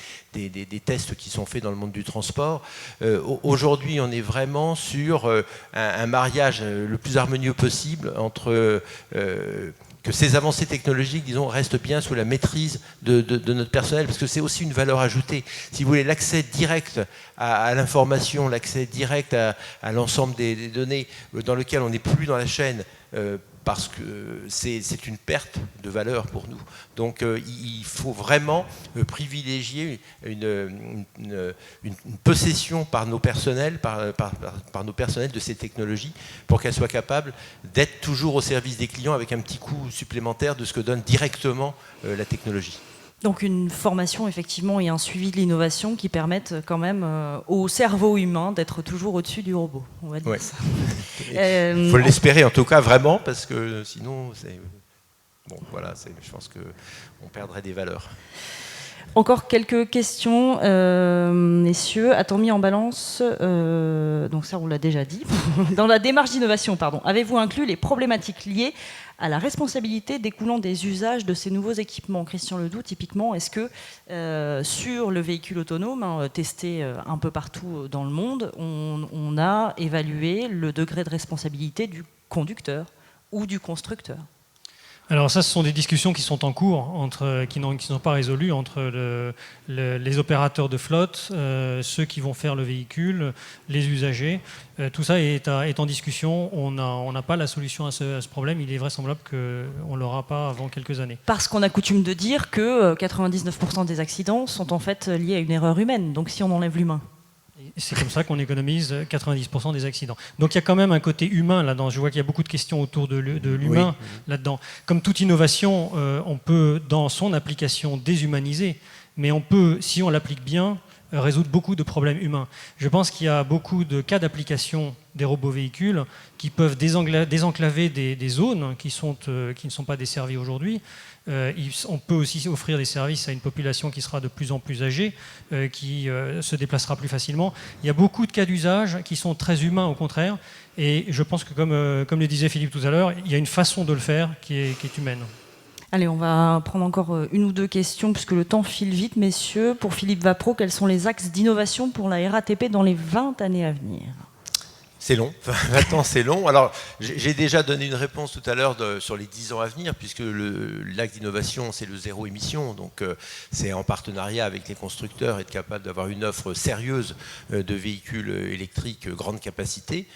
tests qui sont faits dans le monde du transport. Aujourd'hui, on est vraiment sur un mariage le plus harmonieux possible entre que ces avancées technologiques, disons, restent bien sous la maîtrise de notre personnel, parce que c'est aussi une valeur ajoutée. Si vous voulez, l'accès direct à l'information, l'accès direct à l'ensemble des données dans lequel on n'est plus dans la chaîne, parce que c'est une perte de valeur pour nous. Donc il faut vraiment privilégier une possession par nos personnels, par nos personnels de ces technologies, pour qu'elles soient capables d'être toujours au service des clients avec un petit coup supplémentaire de ce que donne directement la technologie. Donc une formation, effectivement, et un suivi de l'innovation qui permettent quand même au cerveau humain d'être toujours au-dessus du robot, on va dire ça. Il faut l'espérer, en tout cas, vraiment, parce que sinon, bon, voilà, je pense qu'on perdrait des valeurs. Encore quelques questions, messieurs. A-t-on mis en balance, donc ça on l'a déjà dit, dans la démarche d'innovation, avez-vous inclus les problématiques liées à la responsabilité découlant des usages de ces nouveaux équipements? Christian Ledoux, typiquement, est-ce que sur le véhicule autonome, testé un peu partout dans le monde, on a évalué le degré de responsabilité du conducteur ou du constructeur? Alors ça, ce sont des discussions qui sont en cours, qui ne sont pas résolues entre les opérateurs de flotte, ceux qui vont faire le véhicule, les usagers. Tout ça est en discussion. On n'a pas la solution à ce problème. Il est vraisemblable qu'on ne l'aura pas avant quelques années. Parce qu'on a coutume de dire que 99% des accidents sont en fait liés à une erreur humaine. Donc si on enlève l'humain. C'est comme ça qu'on économise 90% des accidents. Donc il y a quand même un côté humain là-dedans. Je vois qu'il y a beaucoup de questions autour de l'humain là-dedans. Comme toute innovation, on peut, dans son application, déshumaniser, mais on peut, si on l'applique bien, résoudre beaucoup de problèmes humains. Je pense qu'il y a beaucoup de cas d'application des robots véhicules qui peuvent désenclaver des zones qui ne sont pas desservies aujourd'hui. On peut aussi offrir des services à une population qui sera de plus en plus âgée, qui se déplacera plus facilement. Il y a beaucoup de cas d'usage qui sont très humains au contraire, et je pense que comme le disait Philippe tout à l'heure, il y a une façon de le faire qui est humaine. Allez, on va prendre encore une ou deux questions puisque le temps file vite, messieurs. Pour Philippe Vapro, quels sont les axes d'innovation pour la RATP dans les 20 années à venir? C'est long, 20 ans c'est long. Alors j'ai déjà donné une réponse tout à l'heure sur les 10 ans à venir, puisque l'axe d'innovation c'est le zéro émission, donc c'est en partenariat avec les constructeurs, être capable d'avoir une offre sérieuse de véhicules électriques grande capacité.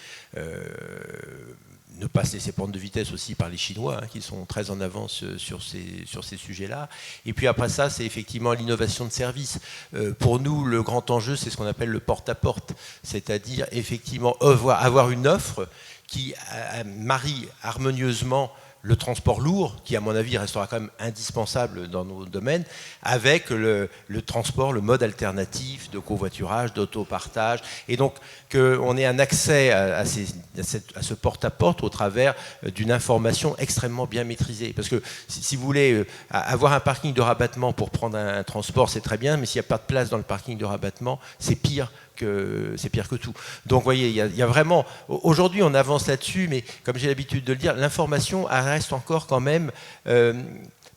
Ne pas se laisser prendre de vitesse aussi par les Chinois, hein, qui sont très en avance sur ces sujets-là. Et puis après ça, c'est effectivement l'innovation de service. Pour nous, le grand enjeu, c'est ce qu'on appelle le porte-à-porte, c'est-à-dire effectivement avoir une offre qui marie harmonieusement le transport lourd, qui à mon avis restera quand même indispensable dans nos domaines, avec le transport, le mode alternatif de covoiturage, d'autopartage, et donc qu'on ait un accès à ce porte-à-porte au travers d'une information extrêmement bien maîtrisée. Parce que si vous voulez avoir un parking de rabattement pour prendre un transport, c'est très bien, mais s'il n'y a pas de place dans le parking de rabattement, c'est pire que tout. Donc vous voyez, il y a vraiment... Aujourd'hui, on avance là-dessus, mais comme j'ai l'habitude de le dire, l'information reste encore quand même...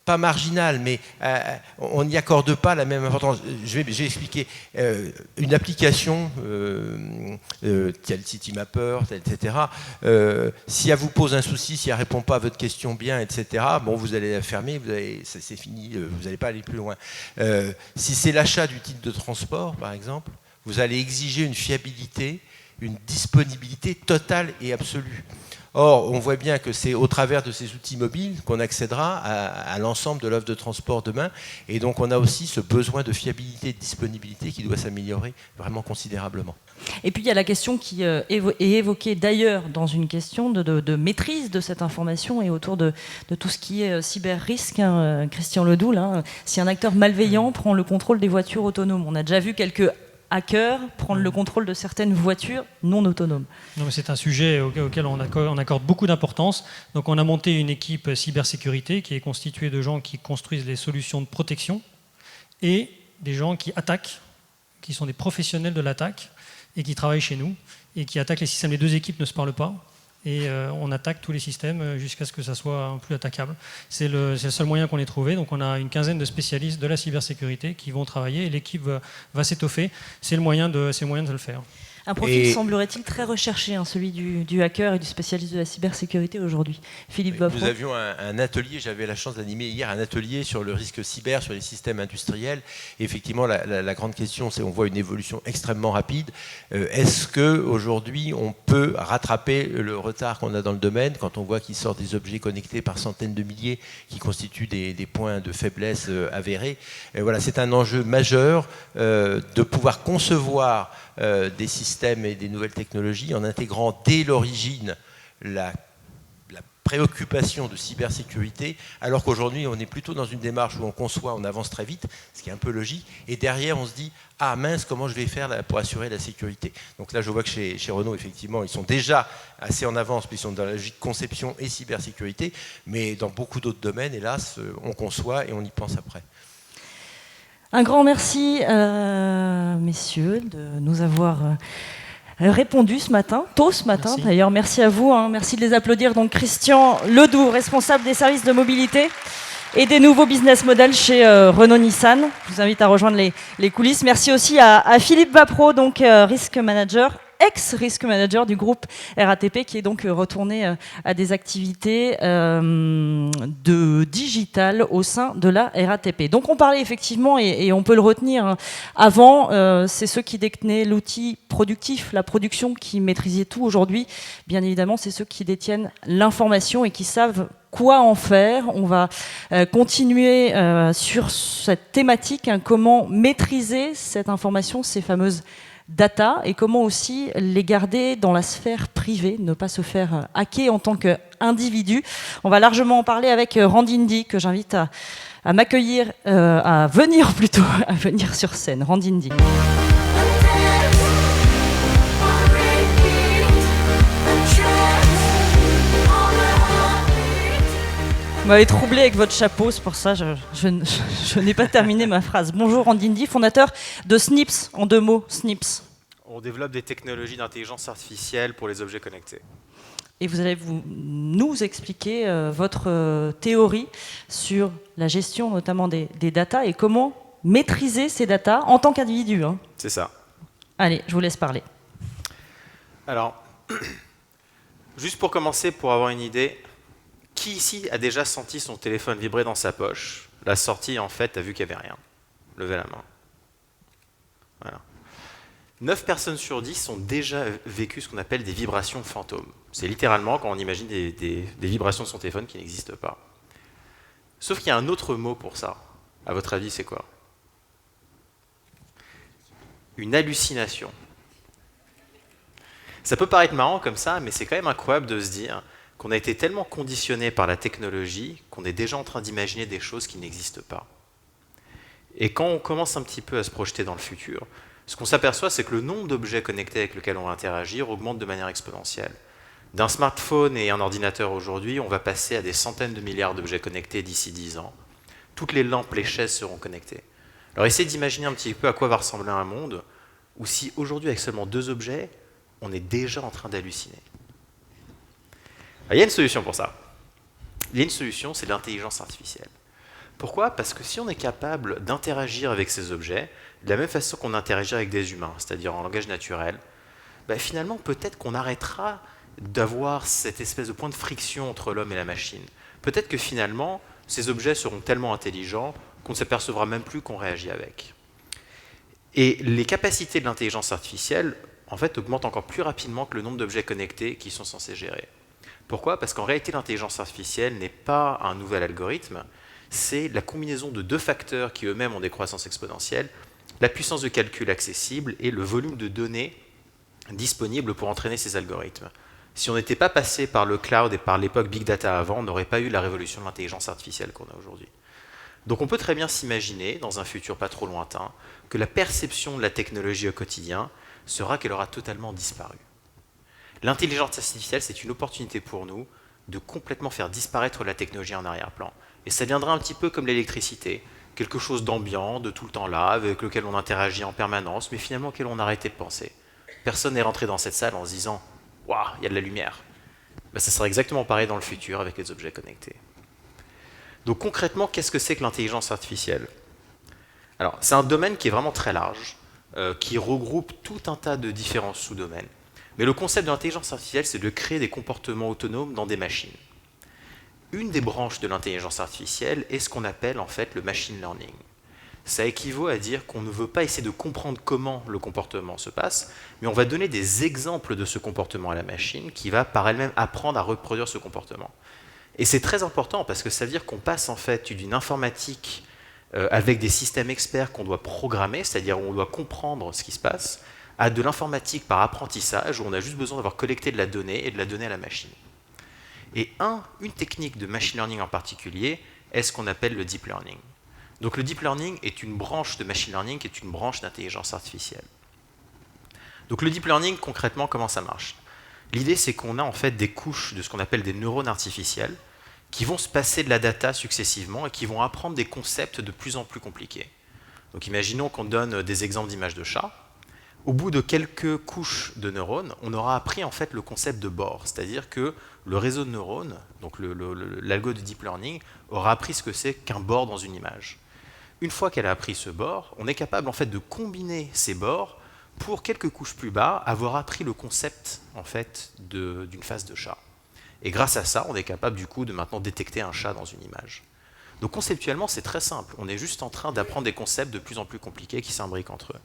pas marginale, mais on n'y accorde pas la même importance. J'ai expliqué une application, tel Citymapper, etc. Si elle vous pose un souci, si elle ne répond pas à votre question bien, etc., bon, vous allez la fermer, c'est fini, vous n'allez pas aller plus loin. Si c'est l'achat du titre de transport, par exemple, vous allez exiger une fiabilité une disponibilité totale et absolue. Or, on voit bien que c'est au travers de ces outils mobiles qu'on accédera à l'ensemble de l'offre de transport demain. Et donc, on a aussi ce besoin de fiabilité et de disponibilité qui doit s'améliorer vraiment considérablement. Et puis, il y a la question qui est évoquée d'ailleurs dans une question de maîtrise de cette information et autour de tout ce qui est cyber-risque. Hein, Christian Ledoux, là, si un acteur malveillant prend le contrôle des voitures autonomes, on a déjà vu quelques hackers prendre le contrôle de certaines voitures non autonomes. Non, mais c'est un sujet auquel on accorde beaucoup d'importance. Donc on a monté une équipe cybersécurité qui est constituée de gens qui construisent les solutions de protection et des gens qui attaquent, qui sont des professionnels de l'attaque et qui travaillent chez nous et qui attaquent les systèmes. Les deux équipes ne se parlent pas et on attaque tous les systèmes jusqu'à ce que ça soit plus attaquable. C'est le seul moyen qu'on ait trouvé. Donc on a une quinzaine de spécialistes de la cybersécurité qui vont travailler et l'équipe va s'étoffer. C'est le moyen de le faire. Un profil, semblerait-il, très recherché, hein, celui du hacker et du spécialiste de la cybersécurité aujourd'hui. Philippe Vaffron. Nous avions un atelier, j'avais la chance d'animer hier un atelier sur le risque cyber, sur les systèmes industriels. Et effectivement, la grande question, c'est on voit une évolution extrêmement rapide. Est-ce qu'aujourd'hui, on peut rattraper le retard qu'on a dans le domaine quand on voit qu'il sort des objets connectés par centaines de milliers qui constituent des points de faiblesse avérés? Voilà, c'est un enjeu majeur de pouvoir concevoir des systèmes et des nouvelles technologies en intégrant dès l'origine la préoccupation de cybersécurité, alors qu'aujourd'hui on est plutôt dans une démarche où on conçoit, on avance très vite, ce qui est un peu logique, et derrière on se dit « Ah mince, comment je vais faire pour assurer la sécurité ?» Donc là je vois que chez Renault, effectivement, ils sont déjà assez en avance, puis ils sont dans la logique conception et cybersécurité, mais dans beaucoup d'autres domaines, hélas, on conçoit et on y pense après. Un grand merci, messieurs, de nous avoir répondu ce matin, tôt ce matin d'ailleurs. Merci à vous, hein. Merci de les applaudir. Donc Christian Ledoux, responsable des services de mobilité et des nouveaux business models chez Renault-Nissan. Je vous invite à rejoindre les coulisses. Merci aussi à Philippe Vappro, donc Risk Manager, ex-Risk Manager du groupe RATP, qui est donc retourné à des activités de digital au sein de la RATP. Donc on parlait effectivement, et on peut le retenir, hein, avant, c'est ceux qui détenaient l'outil productif, la production, qui maîtrisaient tout. Aujourd'hui, bien évidemment, c'est ceux qui détiennent l'information et qui savent quoi en faire. On va continuer sur cette thématique, hein, comment maîtriser cette information, ces fameuses data, et comment aussi les garder dans la sphère privée, ne pas se faire hacker en tant qu'individu. On va largement en parler avec Randy Indy, que j'invite à m'accueillir, à venir sur scène. Randy Indy. Vous m'avez troublé avec votre chapeau, c'est pour ça que je n'ai pas terminé ma phrase. Bonjour, Randy Indy, fondateur de Snips, en 2 mots, Snips. On développe des technologies d'intelligence artificielle pour les objets connectés. Et vous allez nous expliquer votre théorie sur la gestion notamment des datas et comment maîtriser ces datas en tant qu'individu. Hein. C'est ça. Allez, je vous laisse parler. Alors, juste pour commencer, pour avoir une idée, qui ici a déjà senti son téléphone vibrer dans sa poche? La sortie, en fait, a vu qu'il n'y avait rien. Levez la main. Voilà. 9 personnes sur 10 ont déjà vécu ce qu'on appelle des vibrations fantômes. C'est littéralement quand on imagine des vibrations de son téléphone qui n'existent pas. Sauf qu'il y a un autre mot pour ça. À votre avis, c'est quoi? Une hallucination. Ça peut paraître marrant comme ça, mais c'est quand même incroyable de se dire qu'on a été tellement conditionné par la technologie qu'on est déjà en train d'imaginer des choses qui n'existent pas. Et quand on commence un petit peu à se projeter dans le futur, ce qu'on s'aperçoit, c'est que le nombre d'objets connectés avec lesquels on va interagir augmente de manière exponentielle. D'un smartphone et un ordinateur aujourd'hui, on va passer à des centaines de milliards d'objets connectés d'ici 10 ans. Toutes les lampes, les chaises seront connectées. Alors essayez d'imaginer un petit peu à quoi va ressembler un monde où si aujourd'hui, avec seulement 2 objets, on est déjà en train d'halluciner. Il y a une solution pour ça. Il y a une solution, c'est l'intelligence artificielle. Pourquoi? Parce que si on est capable d'interagir avec ces objets de la même façon qu'on interagit avec des humains, c'est-à-dire en langage naturel, finalement, peut-être qu'on arrêtera d'avoir cette espèce de point de friction entre l'homme et la machine. Peut-être que finalement, ces objets seront tellement intelligents qu'on ne s'apercevra même plus qu'on réagit avec. Et les capacités de l'intelligence artificielle, en fait, augmente encore plus rapidement que le nombre d'objets connectés qui sont censés gérer. Pourquoi? Parce qu'en réalité, l'intelligence artificielle n'est pas un nouvel algorithme, c'est la combinaison de deux facteurs qui eux-mêmes ont des croissances exponentielles, la puissance de calcul accessible et le volume de données disponibles pour entraîner ces algorithmes. Si on n'était pas passé par le cloud et par l'époque Big Data avant, on n'aurait pas eu la révolution de l'intelligence artificielle qu'on a aujourd'hui. Donc on peut très bien s'imaginer, dans un futur pas trop lointain, que la perception de la technologie au quotidien sera qu'elle aura totalement disparu. L'intelligence artificielle, c'est une opportunité pour nous de complètement faire disparaître la technologie en arrière-plan. Et ça viendra un petit peu comme l'électricité, quelque chose d'ambiant, de tout le temps là, avec lequel on interagit en permanence, mais finalement auquel on a arrêté de penser. Personne n'est rentré dans cette salle en se disant « Waouh, il y a de la lumière ». Ben, ça sera exactement pareil dans le futur avec les objets connectés. Donc concrètement, qu'est-ce que c'est que l'intelligence artificielle? Alors, c'est un domaine qui est vraiment très large, qui regroupe tout un tas de différents sous-domaines. Mais le concept de l'intelligence artificielle, c'est de créer des comportements autonomes dans des machines. Une des branches de l'intelligence artificielle est ce qu'on appelle en fait le machine learning. Ça équivaut à dire qu'on ne veut pas essayer de comprendre comment le comportement se passe, mais on va donner des exemples de ce comportement à la machine qui va par elle-même apprendre à reproduire ce comportement. Et c'est très important parce que ça veut dire qu'on passe en fait d'une informatique avec des systèmes experts qu'on doit programmer, c'est-à-dire où on doit comprendre ce qui se passe, à de l'informatique par apprentissage où on a juste besoin d'avoir collecté de la donnée et de la donner à la machine. Et une technique de machine learning en particulier est ce qu'on appelle le deep learning. Donc le deep learning est une branche de machine learning qui est une branche d'intelligence artificielle. Donc le deep learning, concrètement, comment ça marche? L'idée, c'est qu'on a en fait des couches de ce qu'on appelle des neurones artificiels qui vont se passer de la data successivement et qui vont apprendre des concepts de plus en plus compliqués. Donc imaginons qu'on donne des exemples d'images de chats. Au bout de quelques couches de neurones, on aura appris en fait le concept de bord, c'est-à-dire que le réseau de neurones, donc l'algo de deep learning, aura appris ce que c'est qu'un bord dans une image. Une fois qu'elle a appris ce bord, on est capable en fait de combiner ces bords pour quelques couches plus bas avoir appris le concept en fait d'une face de chat. Et grâce à ça, on est capable du coup de maintenant détecter un chat dans une image. Donc conceptuellement, c'est très simple. On est juste en train d'apprendre des concepts de plus en plus compliqués qui s'imbriquent entre eux.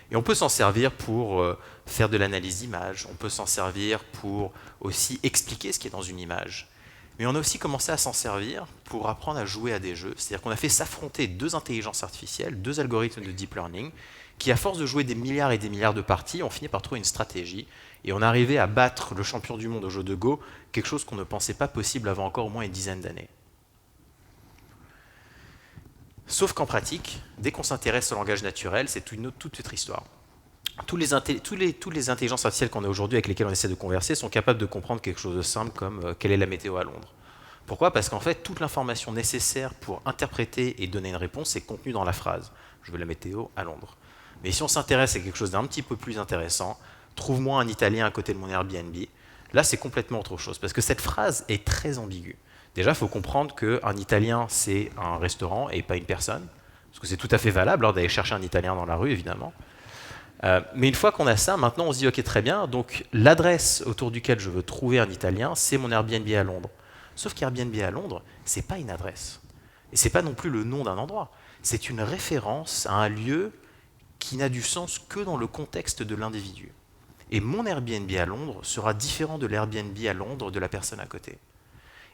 Et on peut s'en servir pour faire de l'analyse d'image, on peut s'en servir pour aussi expliquer ce qui est dans une image. Mais on a aussi commencé à s'en servir pour apprendre à jouer à des jeux. C'est-à-dire qu'on a fait s'affronter deux intelligences artificielles, deux algorithmes de deep learning, qui à force de jouer des milliards et des milliards de parties, ont fini par trouver une stratégie. Et on est arrivé à battre le champion du monde au jeu de Go, quelque chose qu'on ne pensait pas possible avant encore au moins une dizaine d'années. Sauf qu'en pratique, dès qu'on s'intéresse au langage naturel, c'est toute autre histoire. Toutes les intelligences artificielles qu'on a aujourd'hui avec lesquelles on essaie de converser sont capables de comprendre quelque chose de simple comme quelle est la météo à Londres. Pourquoi? Parce qu'en fait, toute l'information nécessaire pour interpréter et donner une réponse est contenue dans la phrase « je veux la météo à Londres ». Mais si on s'intéresse à quelque chose d'un petit peu plus intéressant, « trouve-moi un Italien à côté de mon Airbnb », là c'est complètement autre chose, parce que cette phrase est très ambiguë. Déjà, il faut comprendre qu'un Italien, c'est un restaurant et pas une personne, parce que c'est tout à fait valable d'aller chercher un Italien dans la rue, évidemment. Mais une fois qu'on a ça, maintenant on se dit « ok, très bien, donc l'adresse autour duquel je veux trouver un Italien, c'est mon Airbnb à Londres ». Sauf qu'Airbnb à Londres, ce n'est pas une adresse. Et ce n'est pas non plus le nom d'un endroit. C'est une référence à un lieu qui n'a du sens que dans le contexte de l'individu. Et mon Airbnb à Londres sera différent de l'Airbnb à Londres de la personne à côté.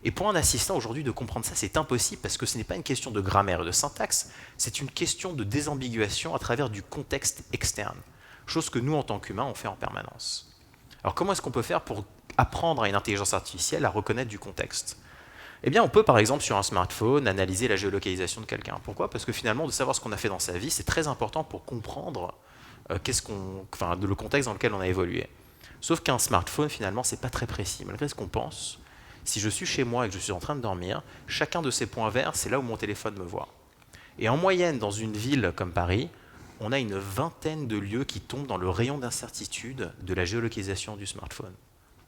Et pour un assistant aujourd'hui de comprendre ça, c'est impossible parce que ce n'est pas une question de grammaire et de syntaxe, c'est une question de désambiguation à travers du contexte externe. Chose que nous, en tant qu'humains, on fait en permanence. Alors comment est-ce qu'on peut faire pour apprendre à une intelligence artificielle à reconnaître du contexte? Eh bien, on peut par exemple sur un smartphone analyser la géolocalisation de quelqu'un. Pourquoi? Parce que finalement, de savoir ce qu'on a fait dans sa vie, c'est très important pour comprendre le contexte dans lequel on a évolué. Sauf qu'un smartphone, finalement, c'est pas très précis. Malgré ce qu'on pense, si je suis chez moi et que je suis en train de dormir, chacun de ces points verts, c'est là où mon téléphone me voit. Et en moyenne, dans une ville comme Paris, on a une vingtaine de lieux qui tombent dans le rayon d'incertitude de la géolocalisation du smartphone.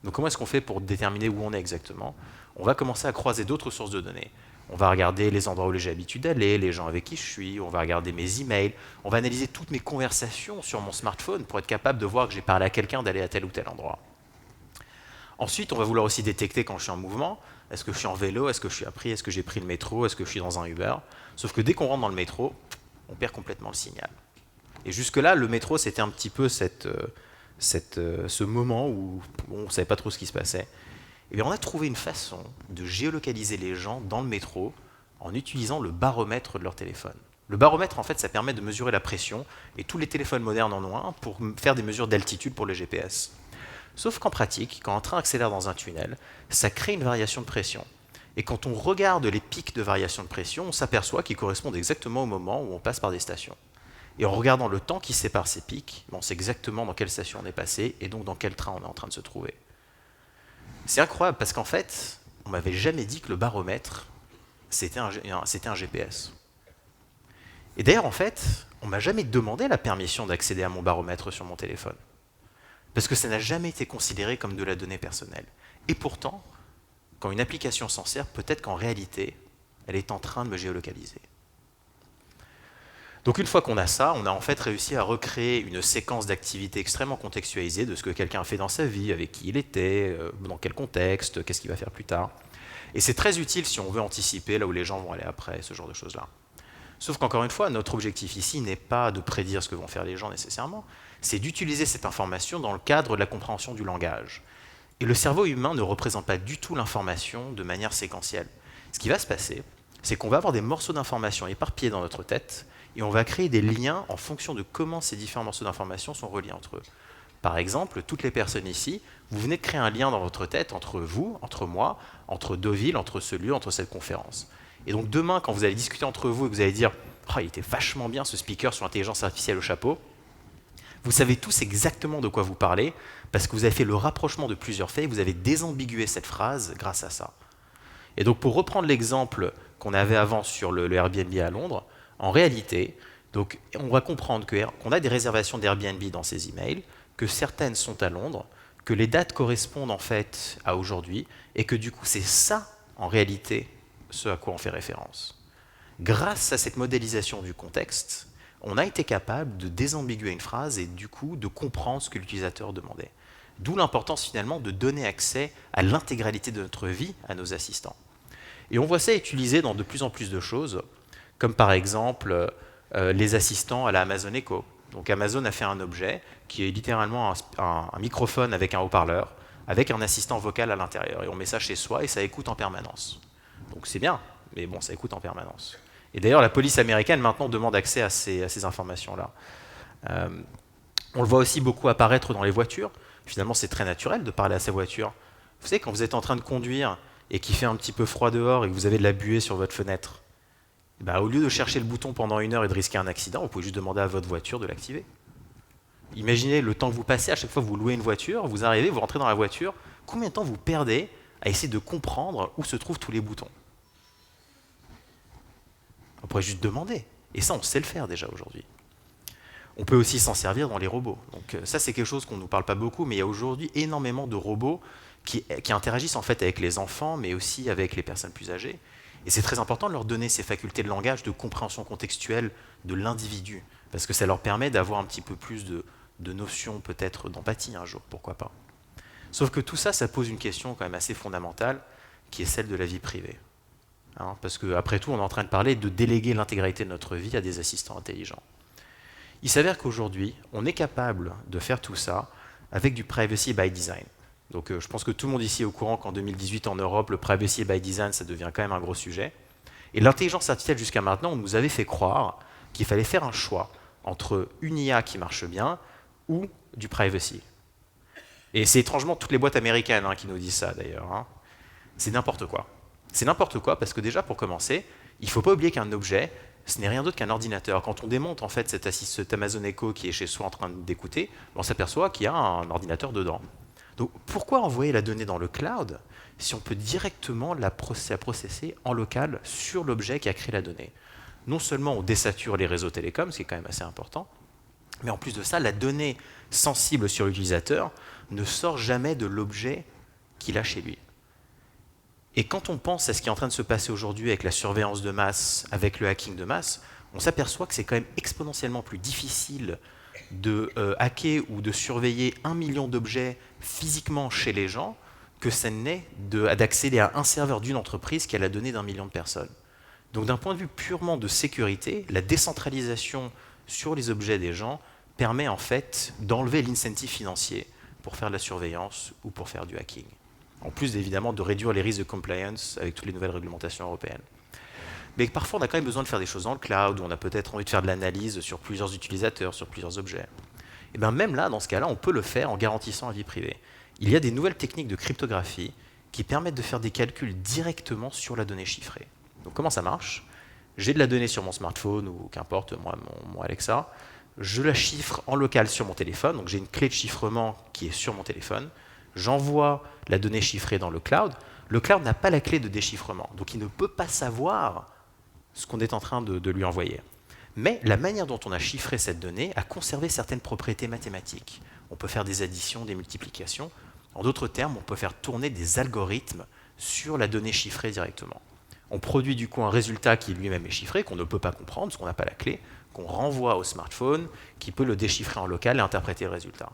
Donc comment est-ce qu'on fait pour déterminer où on est exactement? On va commencer à croiser d'autres sources de données. On va regarder les endroits où j'ai l'habitude d'aller, les gens avec qui je suis, on va regarder mes emails, on va analyser toutes mes conversations sur mon smartphone pour être capable de voir que j'ai parlé à quelqu'un d'aller à tel ou tel endroit. Ensuite, on va vouloir aussi détecter quand je suis en mouvement. Est-ce que je suis en vélo? Est-ce que je suis à pied? Est-ce que j'ai pris le métro? Est-ce que je suis dans un Uber? Sauf que dès qu'on rentre dans le métro, on perd complètement le signal. Et jusque-là, le métro, c'était un petit peu cette ce moment où on ne savait pas trop ce qui se passait, eh bien, on a trouvé une façon de géolocaliser les gens dans le métro en utilisant le baromètre de leur téléphone. Le baromètre, en fait, ça permet de mesurer la pression, et tous les téléphones modernes en ont un pour faire des mesures d'altitude pour le GPS. Sauf qu'en pratique, quand un train accélère dans un tunnel, ça crée une variation de pression. Et quand on regarde les pics de variation de pression, on s'aperçoit qu'ils correspondent exactement au moment où on passe par des stations. Et en regardant le temps qui sépare ces pics, on sait exactement dans quelle station on est passé et donc dans quel train on est en train de se trouver. C'est incroyable parce qu'en fait, on m'avait jamais dit que le baromètre, c'était un GPS. Et d'ailleurs, en fait, on m'a jamais demandé la permission d'accéder à mon baromètre sur mon téléphone. Parce que ça n'a jamais été considéré comme de la donnée personnelle. Et pourtant, quand une application s'en sert, peut-être qu'en réalité, elle est en train de me géolocaliser. Donc une fois qu'on a ça, on a en fait réussi à recréer une séquence d'activités extrêmement contextualisée de ce que quelqu'un a fait dans sa vie, avec qui il était, dans quel contexte, qu'est-ce qu'il va faire plus tard. Et c'est très utile si on veut anticiper là où les gens vont aller après, ce genre de choses-là. Sauf qu'encore une fois, notre objectif ici n'est pas de prédire ce que vont faire les gens nécessairement, c'est d'utiliser cette information dans le cadre de la compréhension du langage. Et le cerveau humain ne représente pas du tout l'information de manière séquentielle. Ce qui va se passer, c'est qu'on va avoir des morceaux d'informations éparpillés dans notre tête, et on va créer des liens en fonction de comment ces différents morceaux d'informations sont reliés entre eux. Par exemple, toutes les personnes ici, vous venez de créer un lien dans votre tête entre vous, entre moi, entre Deauville, entre ce lieu, entre cette conférence. Et donc demain, quand vous allez discuter entre vous et que vous allez dire « Oh, il était vachement bien ce speaker sur l'intelligence artificielle au chapeau », vous savez tous exactement de quoi vous parlez, parce que vous avez fait le rapprochement de plusieurs faits et vous avez désambigué cette phrase grâce à ça. Et donc pour reprendre l'exemple qu'on avait avant sur le Airbnb à Londres, en réalité, donc, on va comprendre qu'on a des réservations d'Airbnb dans ces emails, que certaines sont à Londres, que les dates correspondent en fait à aujourd'hui, et que du coup c'est ça, en réalité, ce à quoi on fait référence. Grâce à cette modélisation du contexte, on a été capable de désambiguer une phrase et du coup de comprendre ce que l'utilisateur demandait. D'où l'importance finalement de donner accès à l'intégralité de notre vie à nos assistants. Et on voit ça utilisé dans de plus en plus de choses, comme par exemple les assistants à la Amazon Echo. Donc Amazon a fait un objet qui est littéralement un microphone avec un haut-parleur, avec un assistant vocal à l'intérieur. Et on met ça chez soi et ça écoute en permanence. Donc c'est bien, mais bon, ça écoute en permanence. Et d'ailleurs, la police américaine maintenant demande accès à ces informations-là. On le voit aussi beaucoup apparaître dans les voitures. Finalement, c'est très naturel de parler à sa voiture. Vous savez, quand vous êtes en train de conduire et qu'il fait un petit peu froid dehors et que vous avez de la buée sur votre fenêtre, au lieu de chercher le bouton pendant 1 heure et de risquer un accident, vous pouvez juste demander à votre voiture de l'activer. Imaginez le temps que vous passez, à chaque fois que vous louez une voiture, vous arrivez, vous rentrez dans la voiture, combien de temps vous perdez à essayer de comprendre où se trouvent tous les boutons? On pourrait juste demander. Et ça, on sait le faire déjà aujourd'hui. On peut aussi s'en servir dans les robots. Donc ça, c'est quelque chose qu'on ne nous parle pas beaucoup, mais il y a aujourd'hui énormément de robots qui interagissent en fait avec les enfants, mais aussi avec les personnes plus âgées. Et c'est très important de leur donner ces facultés de langage, de compréhension contextuelle de l'individu, parce que ça leur permet d'avoir un petit peu plus de notions peut-être d'empathie un jour, pourquoi pas. Sauf que tout ça, ça pose une question quand même assez fondamentale, qui est celle de la vie privée. Parce qu'après tout, on est en train de parler de déléguer l'intégralité de notre vie à des assistants intelligents. Il s'avère qu'aujourd'hui, on est capable de faire tout ça avec du privacy by design. Donc je pense que tout le monde ici est au courant qu'en 2018 en Europe, le privacy by design, ça devient quand même un gros sujet. Et l'intelligence artificielle jusqu'à maintenant, on nous avait fait croire qu'il fallait faire un choix entre une IA qui marche bien ou du privacy. Et c'est étrangement toutes les boîtes américaines qui nous disent ça d'ailleurs. C'est n'importe quoi. C'est n'importe quoi parce que déjà pour commencer, il ne faut pas oublier qu'un objet, ce n'est rien d'autre qu'un ordinateur. Quand on démonte en fait cet Amazon Echo qui est chez soi en train d'écouter, on s'aperçoit qu'il y a un ordinateur dedans. Donc pourquoi envoyer la donnée dans le cloud si on peut directement la processer en local sur l'objet qui a créé la donnée? Non seulement on désature les réseaux télécoms, ce qui est quand même assez important, mais en plus de ça, la donnée sensible sur l'utilisateur ne sort jamais de l'objet qu'il a chez lui. Et quand on pense à ce qui est en train de se passer aujourd'hui avec la surveillance de masse, avec le hacking de masse, on s'aperçoit que c'est quand même exponentiellement plus difficile de hacker ou de surveiller 1 million d'objets physiquement chez les gens que ça n'est d'accéder à un serveur d'une entreprise qui a la donnée d'1 million de personnes. Donc d'un point de vue purement de sécurité, la décentralisation sur les objets des gens permet en fait d'enlever l'incentive financier pour faire de la surveillance ou pour faire du hacking. En plus évidemment de réduire les risques de compliance avec toutes les nouvelles réglementations européennes. Mais parfois on a quand même besoin de faire des choses dans le cloud, où on a peut-être envie de faire de l'analyse sur plusieurs utilisateurs, sur plusieurs objets. Et bien même là, dans ce cas-là, on peut le faire en garantissant la vie privée. Il y a des nouvelles techniques de cryptographie qui permettent de faire des calculs directement sur la donnée chiffrée. Donc comment ça marche? J'ai de la donnée sur mon smartphone ou qu'importe, moi, mon Alexa. Je la chiffre en local sur mon téléphone, donc j'ai une clé de chiffrement qui est sur mon téléphone. J'envoie la donnée chiffrée dans le cloud. Le cloud n'a pas la clé de déchiffrement, donc il ne peut pas savoir ce qu'on est en train de lui envoyer. Mais la manière dont on a chiffré cette donnée a conservé certaines propriétés mathématiques. On peut faire des additions, des multiplications. En d'autres termes, on peut faire tourner des algorithmes sur la donnée chiffrée directement. On produit du coup un résultat qui lui-même est chiffré, qu'on ne peut pas comprendre parce qu'on n'a pas la clé, qu'on renvoie au smartphone, qui peut le déchiffrer en local et interpréter le résultat.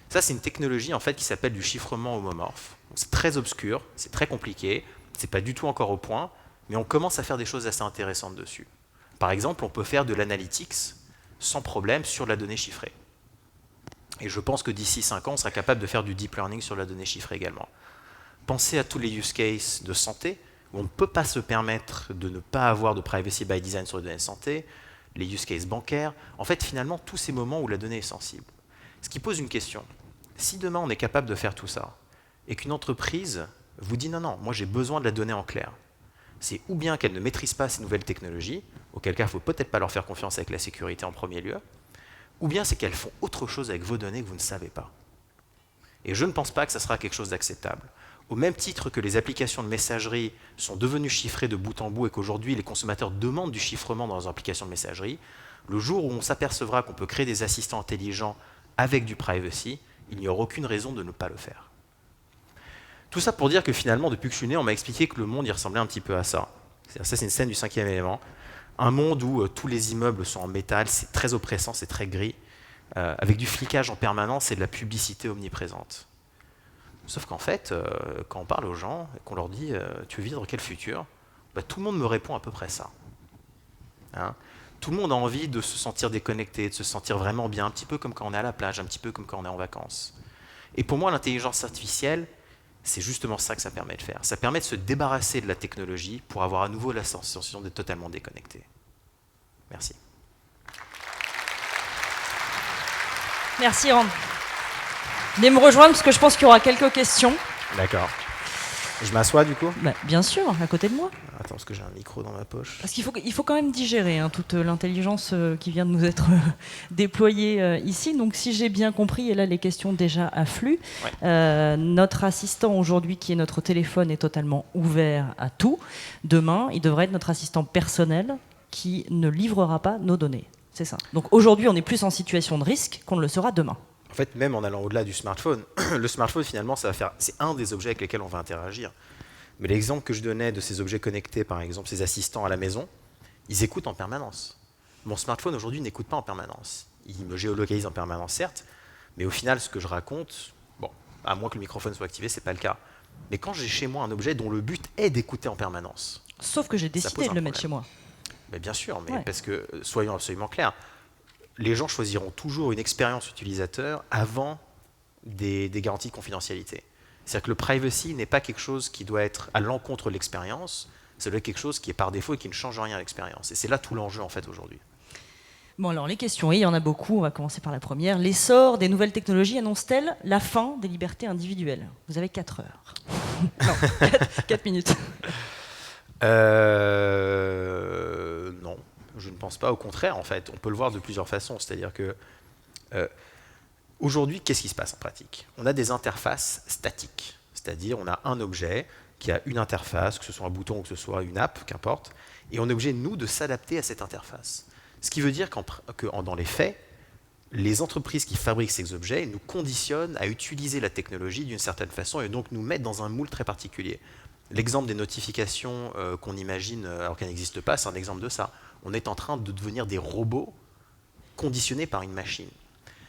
Ça, c'est une technologie en fait, qui s'appelle du chiffrement homomorphe. C'est très obscur, c'est très compliqué, c'est pas du tout encore au point, mais on commence à faire des choses assez intéressantes dessus. Par exemple, on peut faire de l'analytics sans problème sur la donnée chiffrée. Et je pense que d'ici 5 ans, on sera capable de faire du deep learning sur la donnée chiffrée également. Pensez à tous les use cases de santé, où on ne peut pas se permettre de ne pas avoir de privacy by design sur les données de santé, les use cases bancaires, en fait, finalement, tous ces moments où la donnée est sensible. Ce qui pose une question. Si demain, on est capable de faire tout ça, et qu'une entreprise vous dit « Non, non, moi j'ai besoin de la donnée en clair », c'est ou bien qu'elle ne maîtrise pas ces nouvelles technologies, auquel cas il ne faut peut-être pas leur faire confiance avec la sécurité en premier lieu, ou bien c'est qu'elles font autre chose avec vos données que vous ne savez pas. Et je ne pense pas que ça sera quelque chose d'acceptable. Au même titre que les applications de messagerie sont devenues chiffrées de bout en bout et qu'aujourd'hui les consommateurs demandent du chiffrement dans leurs applications de messagerie, le jour où on s'apercevra qu'on peut créer des assistants intelligents avec du privacy, il n'y aura aucune raison de ne pas le faire. Tout ça pour dire que finalement, depuis que je suis né, on m'a expliqué que le monde y ressemblait un petit peu à ça. Ça, c'est une scène du 5e élément. Un monde où tous les immeubles sont en métal, c'est très oppressant, c'est très gris, avec du flicage en permanence et de la publicité omniprésente. Sauf qu'en fait, quand on parle aux gens et qu'on leur dit « tu veux vivre quel futur ?» tout le monde me répond à peu près ça. Hein? Tout le monde a envie de se sentir déconnecté, de se sentir vraiment bien, un petit peu comme quand on est à la plage, un petit peu comme quand on est en vacances. Et pour moi, l'intelligence artificielle, c'est justement ça que ça permet de faire. Ça permet de se débarrasser de la technologie pour avoir à nouveau la sensation d'être totalement déconnecté. Merci. Merci, Rand. Venez me rejoindre parce que je pense qu'il y aura quelques questions. D'accord. Je m'assois du coup ? Bien sûr, à côté de moi. Attends, parce que j'ai un micro dans ma poche. Parce qu'il faut quand même digérer toute l'intelligence qui vient de nous être déployée ici. Donc si j'ai bien compris, et là les questions déjà affluent, notre assistant aujourd'hui qui est notre téléphone est totalement ouvert à tout. Demain, il devrait être notre assistant personnel qui ne livrera pas nos données. C'est ça. Donc aujourd'hui, on est plus en situation de risque qu'on ne le sera demain. En fait, même en allant au-delà du smartphone, le smartphone finalement, c'est un des objets avec lesquels on va interagir. Mais l'exemple que je donnais de ces objets connectés, par exemple, ces assistants à la maison, ils écoutent en permanence. Mon smartphone aujourd'hui n'écoute pas en permanence. Il me géolocalise en permanence, certes, mais au final, ce que je raconte, bon, à moins que le microphone soit activé, c'est pas le cas. Mais quand j'ai chez moi un objet dont le but est d'écouter en permanence, sauf que j'ai décidé de le mettre chez moi. Mais bien sûr, mais parce que soyons absolument clairs. Les gens choisiront toujours une expérience utilisateur avant des garanties de confidentialité. C'est-à-dire que le privacy n'est pas quelque chose qui doit être à l'encontre de l'expérience, c'est quelque chose qui est par défaut et qui ne change rien à l'expérience. Et c'est là tout l'enjeu en fait aujourd'hui. Bon alors les questions, il y en a beaucoup, on va commencer par la première. L'essor des nouvelles technologies annonce-t-elle la fin des libertés individuelles ? Vous avez 4 heures. Non, 4 minutes. Non. Je ne pense pas, au contraire, en fait, on peut le voir de plusieurs façons. C'est-à-dire que aujourd'hui, qu'est-ce qui se passe en pratique ? On a des interfaces statiques, c'est-à-dire on a un objet qui a une interface, que ce soit un bouton ou que ce soit une app, qu'importe, et on est obligé, nous, de s'adapter à cette interface. Ce qui veut dire que dans les faits, les entreprises qui fabriquent ces objets nous conditionnent à utiliser la technologie d'une certaine façon et donc nous mettent dans un moule très particulier. L'exemple des notifications qu'on imagine alors qu'elles n'existent pas, c'est un exemple de ça. On est en train de devenir des robots conditionnés par une machine.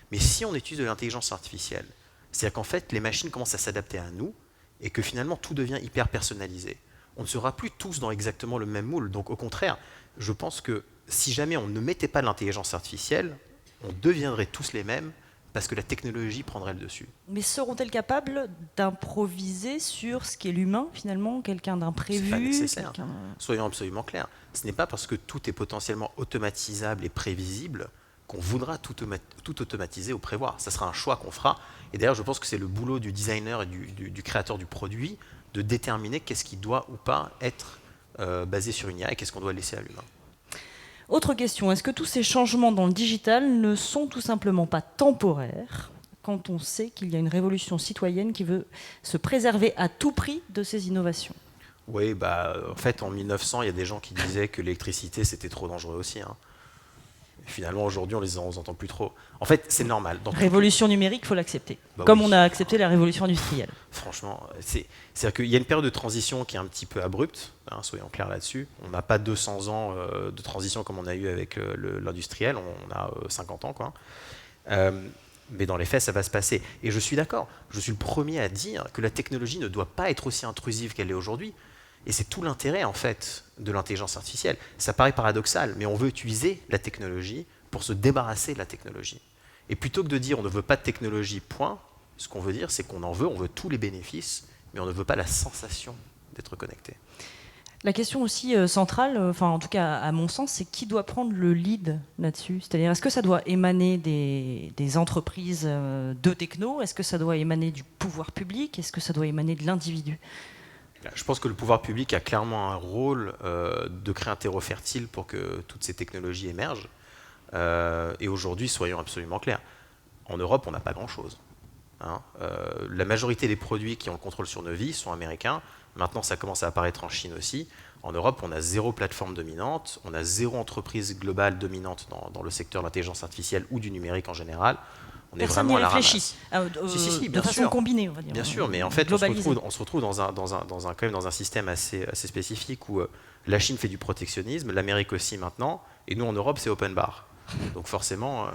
Mais si on utilise de l'intelligence artificielle, c'est-à-dire qu'en fait, les machines commencent à s'adapter à nous et que finalement, tout devient hyper personnalisé. On ne sera plus tous dans exactement le même moule. Donc au contraire, je pense que si jamais on ne mettait pas l'intelligence artificielle, on deviendrait tous les mêmes parce que la technologie prendrait le dessus. Mais seront-elles capables d'improviser sur ce qu'est l'humain, finalement, quelqu'un d'imprévu? C'est pas nécessaire. Soyons absolument clairs. Ce n'est pas parce que tout est potentiellement automatisable et prévisible qu'on voudra tout automatiser ou prévoir. Ça sera un choix qu'on fera. Et d'ailleurs, je pense que c'est le boulot du designer et du créateur du produit de déterminer qu'est-ce qui doit ou pas être basé sur une IA et qu'est-ce qu'on doit laisser à l'humain. Autre question, est-ce que tous ces changements dans le digital ne sont tout simplement pas temporaires quand on sait qu'il y a une révolution citoyenne qui veut se préserver à tout prix de ces innovations? Oui, en fait, en 1900, il y a des gens qui disaient que l'électricité, c'était trop dangereux aussi. Hein. Et finalement, aujourd'hui, on les entend plus trop. En fait, c'est normal. Révolution numérique, il faut l'accepter. Comme oui. on a accepté la révolution industrielle. Franchement, c'est-à-dire qu'il y a une période de transition qui est un petit peu abrupte, hein, soyons clairs là-dessus. On n'a pas 200 ans de transition comme on a eu avec l'industriel, on a 50 ans, quoi. Mais dans les faits, ça va se passer. Et je suis d'accord, je suis le premier à dire que la technologie ne doit pas être aussi intrusive qu'elle est aujourd'hui. Et c'est tout l'intérêt, en fait, de l'intelligence artificielle. Ça paraît paradoxal, mais on veut utiliser la technologie pour se débarrasser de la technologie. Et plutôt que de dire on ne veut pas de technologie, point, ce qu'on veut dire, c'est qu'on en veut, on veut tous les bénéfices, mais on ne veut pas la sensation d'être connecté. La question aussi centrale, enfin en tout cas à mon sens, c'est qui doit prendre le lead là-dessus? C'est-à-dire, est-ce que ça doit émaner des entreprises de techno? Est-ce que ça doit émaner du pouvoir public? Est-ce que ça doit émaner de l'individu? Je pense que le pouvoir public a clairement un rôle de créer un terreau fertile pour que toutes ces technologies émergent. Et aujourd'hui, soyons absolument clairs, en Europe, on n'a pas grand-chose. Hein. La majorité des produits qui ont le contrôle sur nos vies sont américains. Maintenant, ça commence à apparaître en Chine aussi. En Europe, on a 0 plateforme dominante, on a 0 entreprise globale dominante dans le secteur de l'intelligence artificielle ou du numérique en général. On est vraiment à la ramasse. Si, de façon combinée, on va dire. Bien sûr, mais en fait, on se retrouve quand même dans un système assez spécifique où la Chine fait du protectionnisme, l'Amérique aussi maintenant, et nous en Europe, c'est open bar. Donc forcément,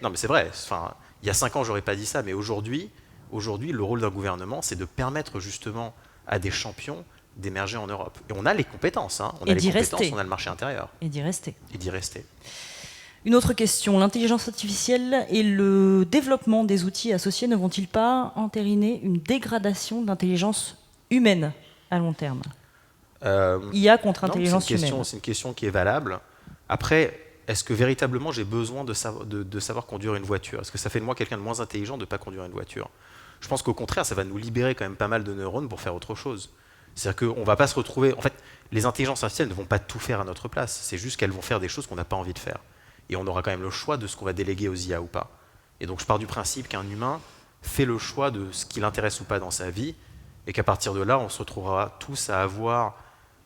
non mais c'est vrai, il y a 5 ans, j'aurais pas dit ça, mais aujourd'hui, le rôle d'un gouvernement, c'est de permettre justement à des champions d'émerger en Europe. Et on a les compétences, hein. On a le marché intérieur. Et d'y rester. Une autre question, l'intelligence artificielle et le développement des outils associés ne vont-ils pas entériner une dégradation de l'intelligence humaine à long terme? IA contre intelligence humaine. C'est une question qui est valable. Après, est-ce que véritablement j'ai besoin de savoir conduire une voiture? Est-ce que ça fait de moi quelqu'un de moins intelligent de ne pas conduire une voiture? Je pense qu'au contraire, ça va nous libérer quand même pas mal de neurones pour faire autre chose. C'est-à-dire qu'on ne va pas se retrouver... En fait, les intelligences artificielles ne vont pas tout faire à notre place. C'est juste qu'elles vont faire des choses qu'on n'a pas envie de faire. Et on aura quand même le choix de ce qu'on va déléguer aux IA ou pas. Et donc je pars du principe qu'un humain fait le choix de ce qui l'intéresse ou pas dans sa vie, et qu'à partir de là, on se retrouvera tous à avoir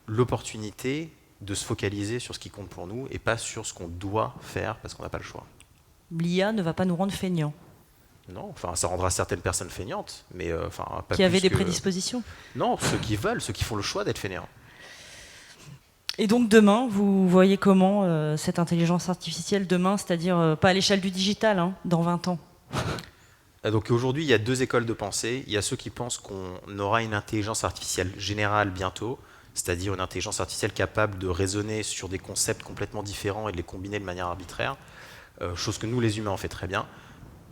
l'opportunité de se focaliser sur ce qui compte pour nous, et pas sur ce qu'on doit faire parce qu'on n'a pas le choix. L'IA ne va pas nous rendre feignants? Non, enfin ça rendra certaines personnes feignantes, mais pas qui avaient des que... prédispositions? Non, ceux qui veulent, ceux qui font le choix d'être feignants. Et donc demain, vous voyez comment cette intelligence artificielle demain, c'est-à-dire pas à l'échelle du digital, hein, dans 20 ans? Donc aujourd'hui, il y a 2 écoles de pensée. Il y a ceux qui pensent qu'on aura une intelligence artificielle générale bientôt, c'est-à-dire une intelligence artificielle capable de raisonner sur des concepts complètement différents et de les combiner de manière arbitraire, chose que nous, les humains, on fait très bien.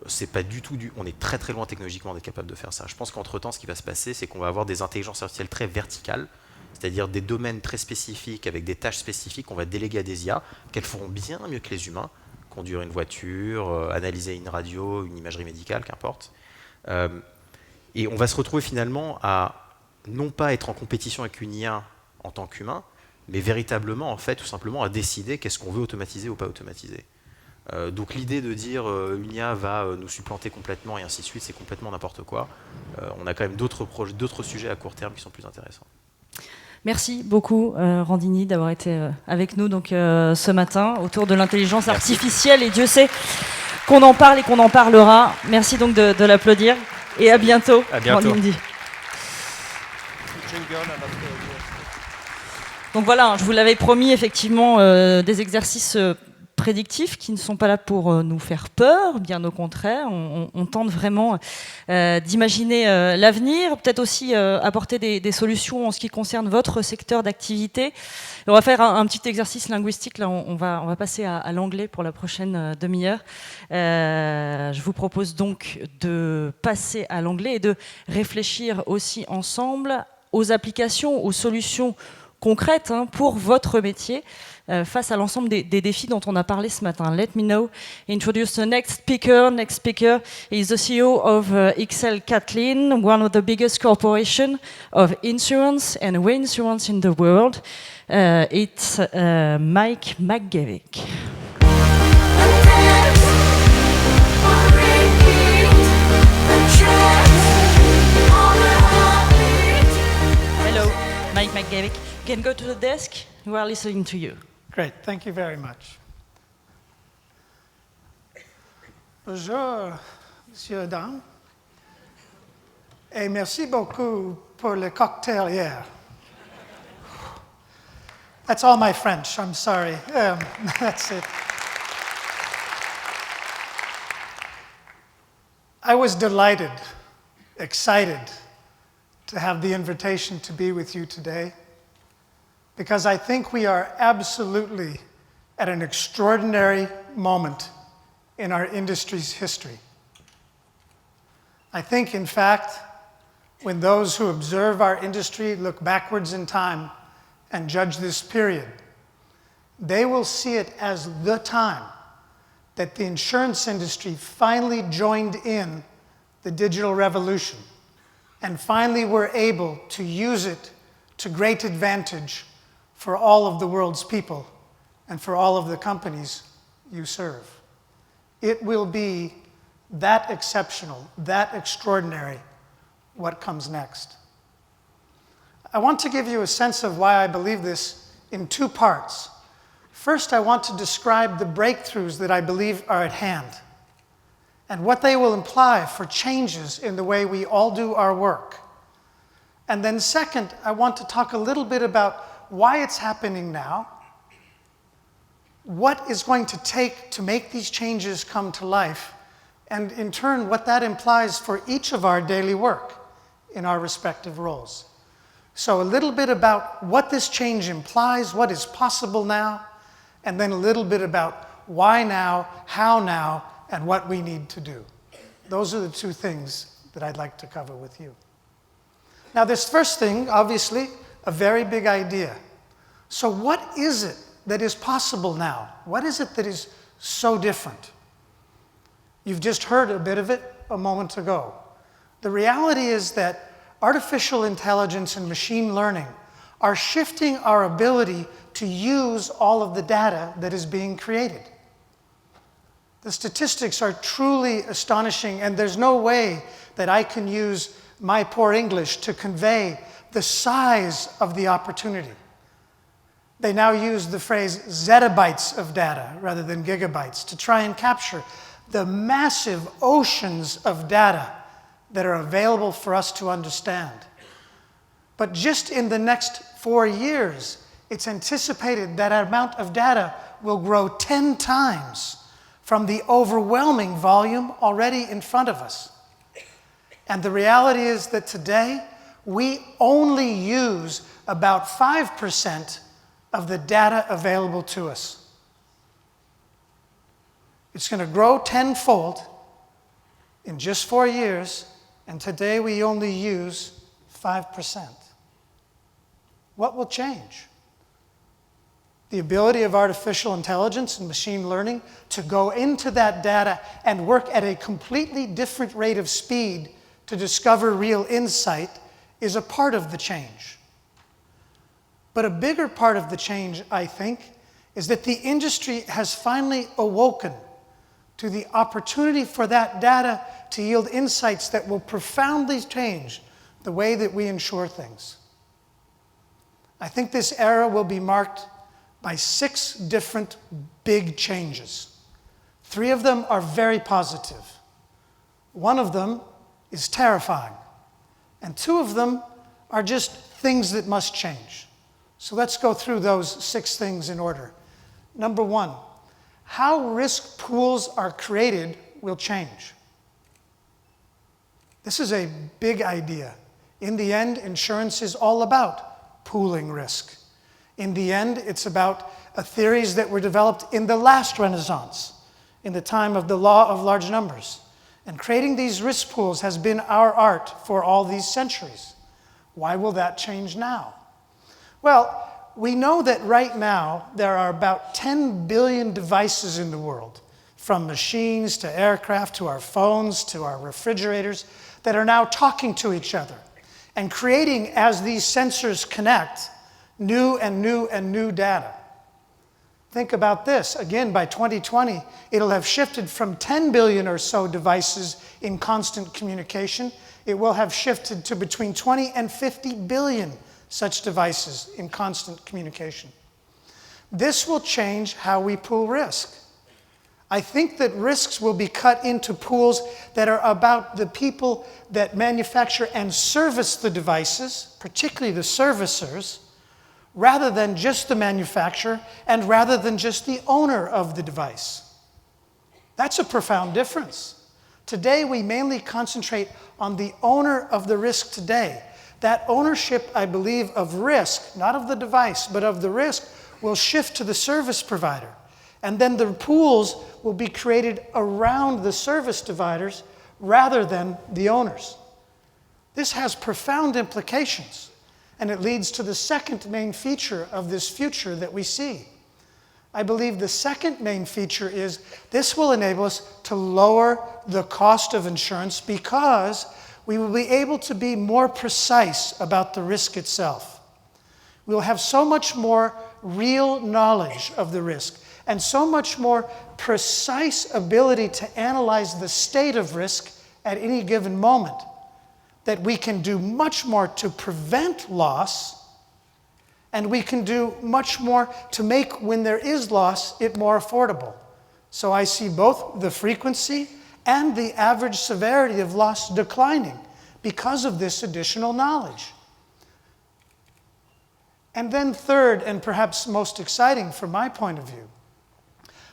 C'est pas du tout on est très très loin technologiquement d'être capable de faire ça. Je pense qu'entre-temps, ce qui va se passer, c'est qu'on va avoir des intelligences artificielles très verticales, c'est-à-dire des domaines très spécifiques avec des tâches spécifiques qu'on va déléguer à des IA, qu'elles feront bien mieux que les humains, conduire une voiture, analyser une radio, une imagerie médicale, qu'importe. Et on va se retrouver finalement à non pas être en compétition avec une IA en tant qu'humain, mais véritablement, en fait, tout simplement à décider qu'est-ce qu'on veut automatiser ou pas automatiser. Donc l'idée de dire une IA va nous supplanter complètement et ainsi de suite, c'est complètement n'importe quoi. On a quand même d'autres sujets à court terme qui sont plus intéressants. Merci beaucoup Randini d'avoir été avec nous donc, ce matin autour de l'intelligence artificielle, et Dieu sait qu'on en parle et qu'on en parlera. Merci donc de l'applaudir et à bientôt. Randini. Donc voilà, je vous l'avais promis, effectivement, des exercices prédictifs qui ne sont pas là pour nous faire peur, bien au contraire. On tente vraiment d'imaginer l'avenir, peut-être aussi apporter des solutions en ce qui concerne votre secteur d'activité. Et on va faire un petit exercice linguistique. Là, on va passer à l'anglais pour la prochaine demi-heure. Je vous propose donc de passer à l'anglais et de réfléchir aussi ensemble aux applications, aux solutions concrètes pour votre métier face à l'ensemble des défis dont on a parlé ce matin. Let me now introduce the next speaker. Next speaker is the CEO of XL Catlin, one of the biggest corporations of insurance and reinsurance in the world. It's Mike McGavick. Hello, Mike McGavick. You can go to the desk. We are listening to you. Great, thank you very much. Bonjour, monsieur, dame. Et merci beaucoup pour le cocktail hier. That's all my French, I'm sorry. That's it. I was delighted, excited to have the invitation to be with you today, because I think we are absolutely at an extraordinary moment in our industry's history. I think, in fact, when those who observe our industry look backwards in time and judge this period, they will see it as the time that the insurance industry finally joined in the digital revolution and finally were able to use it to great advantage for all of the world's people and for all of the companies you serve. It will be that exceptional, that extraordinary, what comes next. I want to give you a sense of why I believe this in two parts. First, I want to describe the breakthroughs that I believe are at hand and what they will imply for changes in the way we all do our work. And then second, I want to talk a little bit about why it's happening now, what is going to take to make these changes come to life, and in turn, what that implies for each of our daily work in our respective roles. So a little bit about what this change implies, what is possible now, and then a little bit about why now, how now, and what we need to do. Those are the two things that I'd like to cover with you. Now, this first thing, obviously, a very big idea. So what is it that is possible now? What is it that is so different? You've just heard a bit of it a moment ago. The reality is that artificial intelligence and machine learning are shifting our ability to use all of the data that is being created. The statistics are truly astonishing, and there's no way that I can use my poor English to convey the size of the opportunity. They now use the phrase zettabytes of data rather than gigabytes to try and capture the massive oceans of data that are available for us to understand. But just in the next 4 years, it's anticipated that amount of data will grow 10 times from the overwhelming volume already in front of us. And the reality is that today, we only use about 5% of the data available to us. It's going to grow tenfold in just 4 years, and today we only use 5%. What will change? The ability of artificial intelligence and machine learning to go into that data and work at a completely different rate of speed to discover real insight is a part of the change. But a bigger part of the change, I think, is that the industry has finally awoken to the opportunity for that data to yield insights that will profoundly change the way that we insure things. I think this era will be marked by 6 different big changes. 3 of them are very positive. 1 of them is terrifying. And 2 of them are just things that must change. So let's go through those 6 things in order. Number 1, how risk pools are created will change. This is a big idea. In the end, insurance is all about pooling risk. In the end, it's about theories that were developed in the last Renaissance, in the time of the law of large numbers. And creating these risk pools has been our art for all these centuries. Why will that change now? Well, we know that right now there are about 10 billion devices in the world, from machines to aircraft to our phones to our refrigerators, that are now talking to each other and creating, as these sensors connect, new and new and new data. Think about this. Again, by 2020, it'll have shifted from 10 billion or so devices in constant communication. It will have shifted to between 20 and 50 billion such devices in constant communication. This will change how we pool risk. I think that risks will be cut into pools that are about the people that manufacture and service the devices, particularly the servicers, rather than just the manufacturer and rather than just the owner of the device. That's a profound difference. Today, we mainly concentrate on the owner of the risk today. That ownership, I believe, of risk, not of the device, but of the risk, will shift to the service provider. And then the pools will be created around the service providers rather than the owners. This has profound implications, and it leads to the second main feature of this future that we see. I believe the second main feature is this will enable us to lower the cost of insurance because we will be able to be more precise about the risk itself. We will have so much more real knowledge of the risk and so much more precise ability to analyze the state of risk at any given moment that we can do much more to prevent loss, and we can do much more to make, when there is loss, it more affordable. So I see both the frequency and the average severity of loss declining because of this additional knowledge. And then third, and perhaps most exciting from my point of view,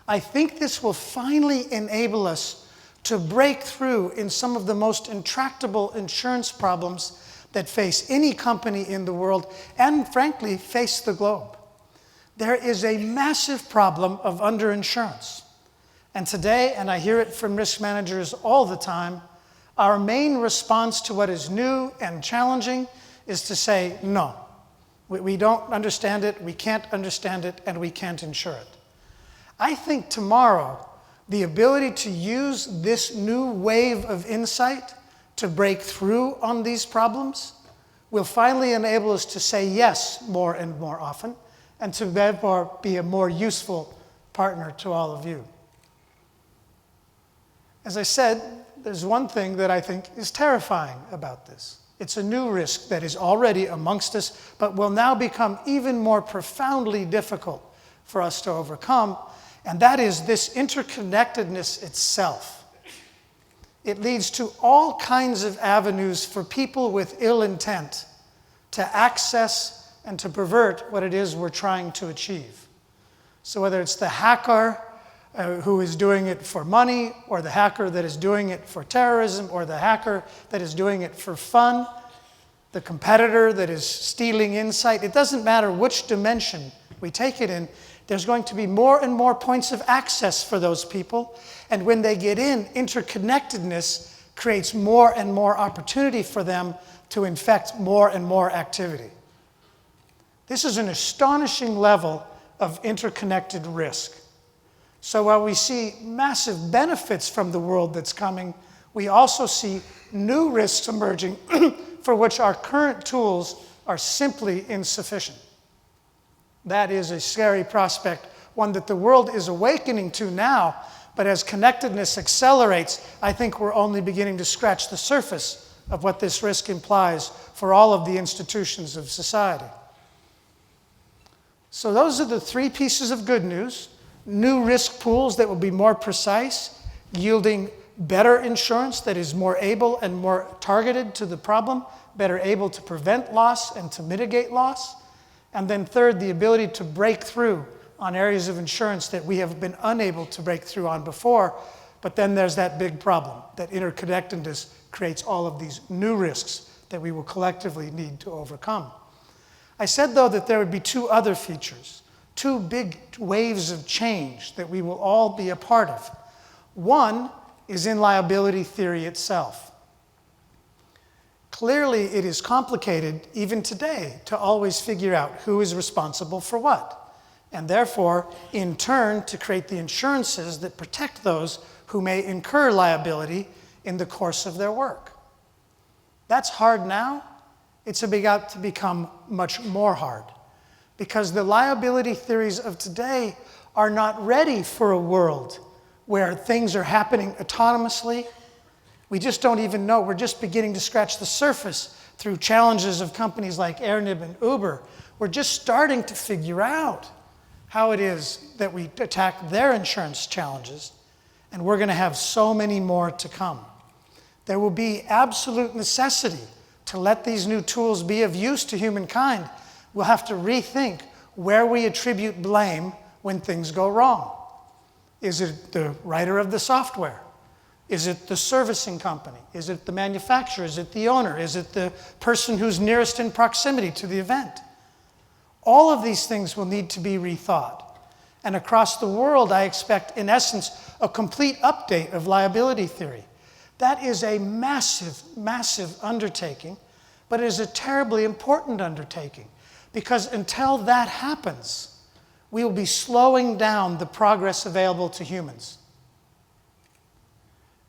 I think this will finally enable us to break through in some of the most intractable insurance problems that face any company in the world and, frankly, face the globe. There is a massive problem of underinsurance. And today, and I hear it from risk managers all the time, our main response to what is new and challenging is to say, no, we don't understand it, we can't understand it, and we can't insure it. I think tomorrow, the ability to use this new wave of insight to break through on these problems will finally enable us to say yes more and more often, and to therefore be a more useful partner to all of you. As I said, there's one thing that I think is terrifying about this. It's a new risk that is already amongst us, but will now become even more profoundly difficult for us to overcome, and that is this interconnectedness itself. It leads to all kinds of avenues for people with ill intent to access and to pervert what it is we're trying to achieve. So whether it's the hacker who is doing it for money, or the hacker that is doing it for terrorism, or the hacker that is doing it for fun, the competitor that is stealing insight, it doesn't matter which dimension we take it in, there's going to be more and more points of access for those people. And when they get in, interconnectedness creates more and more opportunity for them to infect more and more activity. This is an astonishing level of interconnected risk. So while we see massive benefits from the world that's coming, we also see new risks emerging for which our current tools are simply insufficient. That is a scary prospect, one that the world is awakening to now, but as connectedness accelerates, I think we're only beginning to scratch the surface of what this risk implies for all of the institutions of society. So those are the three pieces of good news. New risk pools that will be more precise, yielding better insurance that is more able and more targeted to the problem, better able to prevent loss and to mitigate loss. And then third, the ability to break through on areas of insurance that we have been unable to break through on before, but then there's that big problem, that interconnectedness creates all of these new risks that we will collectively need to overcome. I said, though, that there would be two other features, two big waves of change that we will all be a part of. One is in liability theory itself. Clearly, it is complicated, even today, to always figure out who is responsible for what, and therefore, in turn, to create the insurances that protect those who may incur liability in the course of their work. That's hard now. It's about to become much more hard, because the liability theories of today are not ready for a world where things are happening autonomously. We just don't even know. We're just beginning to scratch the surface through challenges of companies like Airnib and Uber. We're just starting to figure out how it is that we attack their insurance challenges, and we're going to have so many more to come. There will be absolute necessity to let these new tools be of use to humankind. We'll have to rethink where we attribute blame when things go wrong. Is it the writer of the software? Is it the servicing company? Is it the manufacturer? Is it the owner? Is it the person who's nearest in proximity to the event? All of these things will need to be rethought. And across the world, I expect, in essence, a complete update of liability theory. That is a massive, massive undertaking, but it is a terribly important undertaking, because until that happens, we will be slowing down the progress available to humans.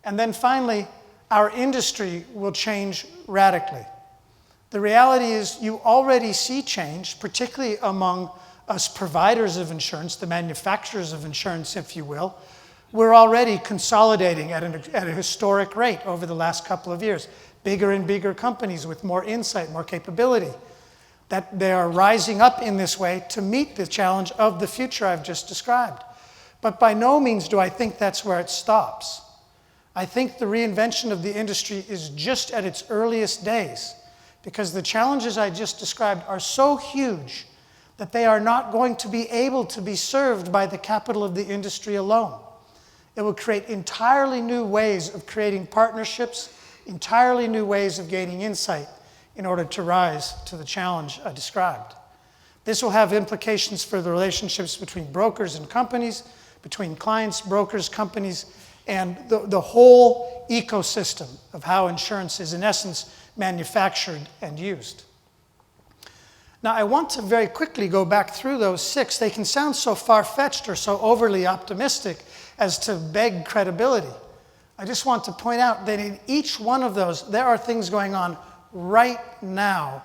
And then finally, our industry will change radically. The reality is you already see change, particularly among us providers of insurance, the manufacturers of insurance, if you will. We're already consolidating at a historic rate over the last couple of years. Bigger and bigger companies with more insight, more capability. That they are rising up in this way to meet the challenge of the future I've just described. But by no means do I think that's where it stops. I think the reinvention of the industry is just at its earliest days, because the challenges I just described are so huge that they are not going to be able to be served by the capital of the industry alone. It will create entirely new ways of creating partnerships, entirely new ways of gaining insight in order to rise to the challenge I described. This will have implications for the relationships between brokers and companies, between clients, brokers, companies, and the whole ecosystem of how insurance is, in essence, manufactured and used. Now, I want to very quickly go back through those 6. They can sound so far-fetched or so overly optimistic as to beg credibility. I just want to point out that in each one of those, there are things going on right now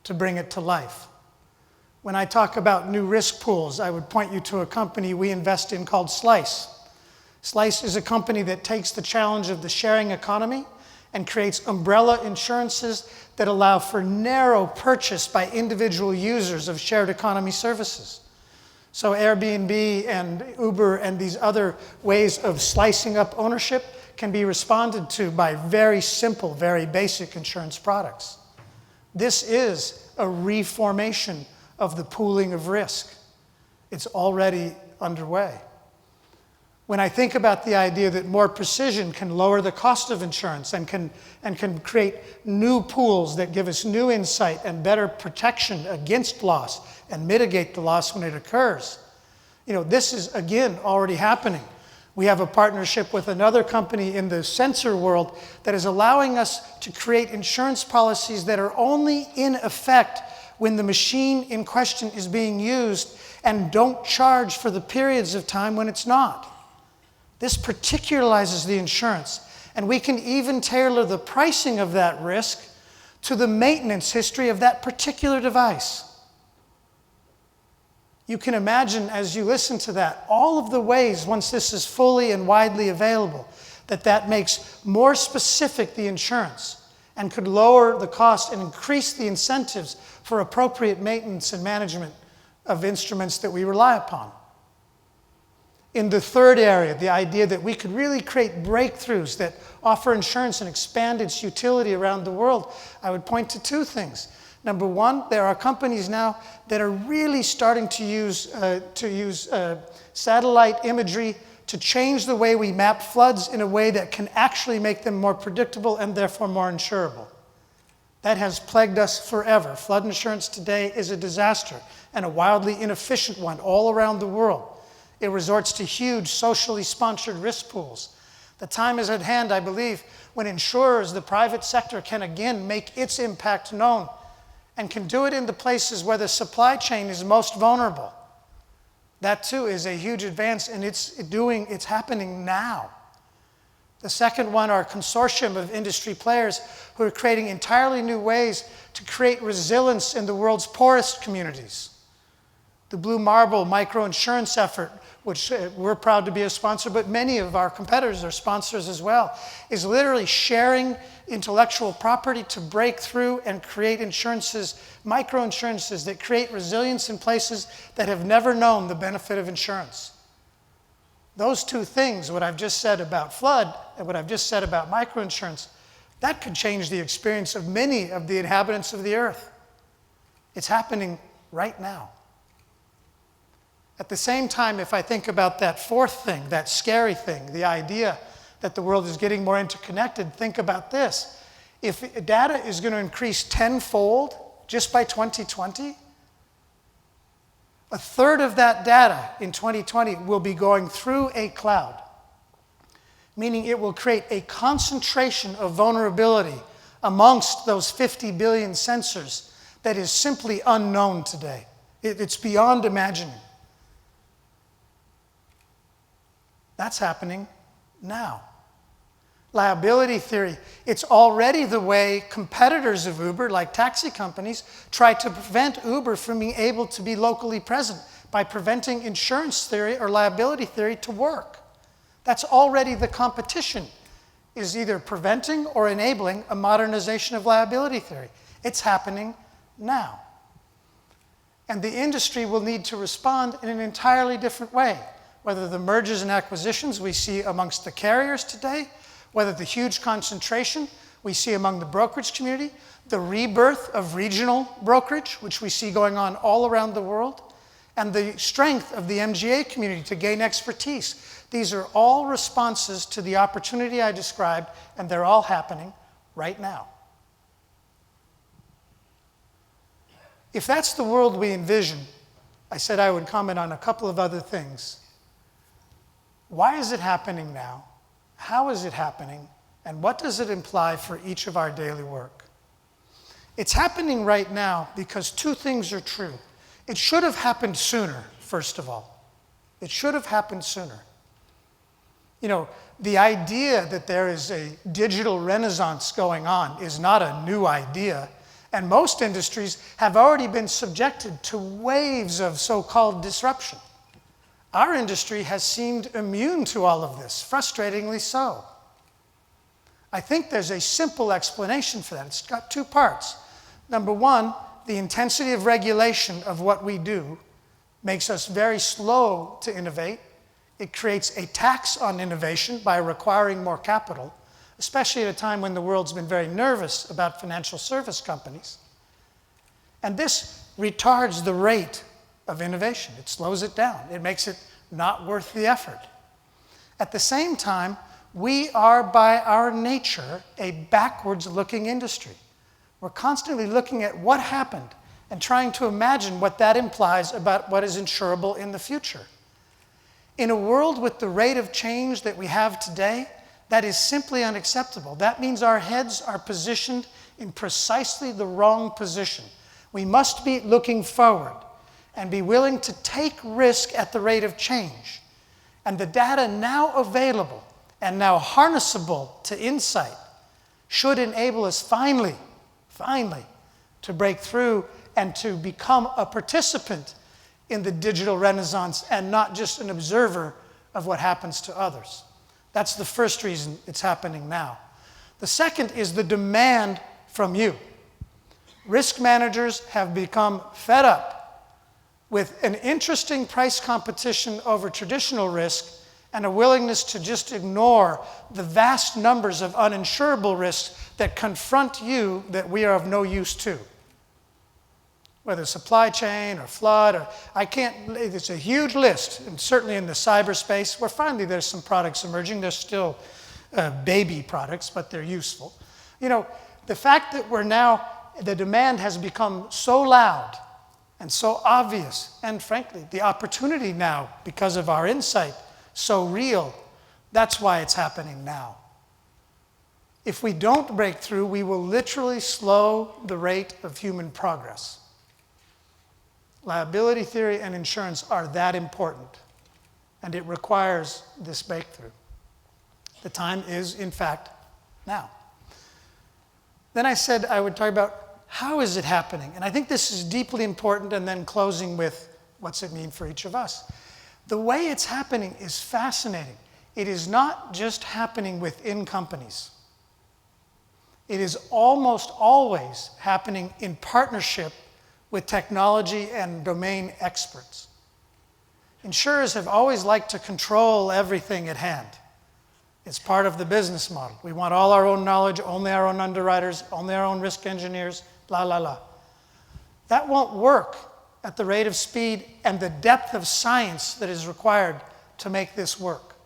to bring it to life. When I talk about new risk pools, I would point you to a company we invest in called Slice. Slice is a company that takes the challenge of the sharing economy and creates umbrella insurances that allow for narrow purchase by individual users of shared economy services. So Airbnb and Uber and these other ways of slicing up ownership can be responded to by very simple, very basic insurance products. This is a reformation of the pooling of risk. It's already underway. When I think about the idea that more precision can lower the cost of insurance and can create new pools that give us new insight and better protection against loss and mitigate the loss when it occurs, this is, again, already happening. We have a partnership with another company in the sensor world that is allowing us to create insurance policies that are only in effect when the machine in question is being used and don't charge for the periods of time when it's not. This particularizes the insurance, and we can even tailor the pricing of that risk to the maintenance history of that particular device. You can imagine, as you listen to that, all of the ways, once this is fully and widely available, that makes more specific the insurance and could lower the cost and increase the incentives for appropriate maintenance and management of instruments that we rely upon. In the third area, the idea that we could really create breakthroughs that offer insurance and expand its utility around the world, I would point to 2 things. Number one, there are companies now that are really starting to use satellite imagery to change the way we map floods in a way that can actually make them more predictable and therefore more insurable. That has plagued us forever. Flood insurance today is a disaster and a wildly inefficient one all around the world. It resorts to huge socially sponsored risk pools. The time is at hand, I believe, when insurers, the private sector, can again make its impact known and can do it in the places where the supply chain is most vulnerable. That too is a huge advance, and it's happening now. The second one are a consortium of industry players who are creating entirely new ways to create resilience in the world's poorest communities. The Blue Marble microinsurance effort, which we're proud to be a sponsor, but many of our competitors are sponsors as well, is literally sharing intellectual property to break through and create insurances, microinsurances that create resilience in places that have never known the benefit of insurance. Those two things, what I've just said about flood and what I've just said about microinsurance, that could change the experience of many of the inhabitants of the earth. It's happening right now. At the same time, if I think about that fourth thing, that scary thing, the idea that the world is getting more interconnected, think about this. If data is going to increase tenfold just by 2020, a third of that data in 2020 will be going through a cloud, meaning it will create a concentration of vulnerability amongst those 50 billion sensors that is simply unknown today. It's beyond imagining. That's happening now. Liability theory, it's already the way competitors of Uber, like taxi companies, try to prevent Uber from being able to be locally present by preventing insurance theory or liability theory to work. That's already the competition, is either preventing or enabling a modernization of liability theory. It's happening now. And the industry will need to respond in an entirely different way, whether the mergers and acquisitions we see amongst the carriers today, whether the huge concentration we see among the brokerage community, the rebirth of regional brokerage, which we see going on all around the world, and the strength of the MGA community to gain expertise. These are all responses to the opportunity I described, and they're all happening right now. If that's the world we envision, I said I would comment on a couple of other things. Why is it happening now? How is it happening? And what does it imply for each of our daily work? It's happening right now because two things are true. It should have happened sooner, first of all. It should have happened sooner. You know, the idea that there is a digital renaissance going on is not a new idea, and most industries have already been subjected to waves of so-called disruption. Our industry has seemed immune to all of this, frustratingly so. I think there's a simple explanation for that. It's got two parts. Number one, the intensity of regulation of what we do makes us very slow to innovate. It creates a tax on innovation by requiring more capital, especially at a time when the world's been very nervous about financial service companies. And this retards the rate of innovation. It slows it down. It makes it not worth the effort. At the same time, we are by our nature a backwards-looking industry. We're constantly looking at what happened and trying to imagine what that implies about what is insurable in the future. In a world with the rate of change that we have today, that is simply unacceptable. That means our heads are positioned in precisely the wrong position. We must be looking forward and be willing to take risk at the rate of change. And the data now available and now harnessable to insight should enable us finally, to break through and to become a participant in the digital renaissance and not just an observer of what happens to others. That's the first reason it's happening now. The second is the demand from you. Risk managers have become fed up with an interesting price competition over traditional risk and a willingness to just ignore the vast numbers of uninsurable risks that confront you that we are of no use to. whether supply chain or flood, or it's a huge list, and certainly in the cyberspace, where finally there's some products emerging. They're still baby products, but they're useful. You know, the fact that the demand has become so loud and so obvious, and frankly, the opportunity now, because of our insight, so real, that's why it's happening now. If we don't break through, we will literally slow the rate of human progress. Liability theory and insurance are that important, and it requires this breakthrough. The time is, in fact, now. Then I said I would talk about how is it happening, and I think this is deeply important, and then closing with what's it mean for each of us. The way it's happening is fascinating. It is not just happening within companies. It is almost always happening in partnership with technology and domain experts. Insurers have always liked to control everything at hand. It's part of the business model. We want all our own knowledge, only our own underwriters, only our own risk engineers, la la la. That won't work at the rate of speed and the depth of science that is required to make this work.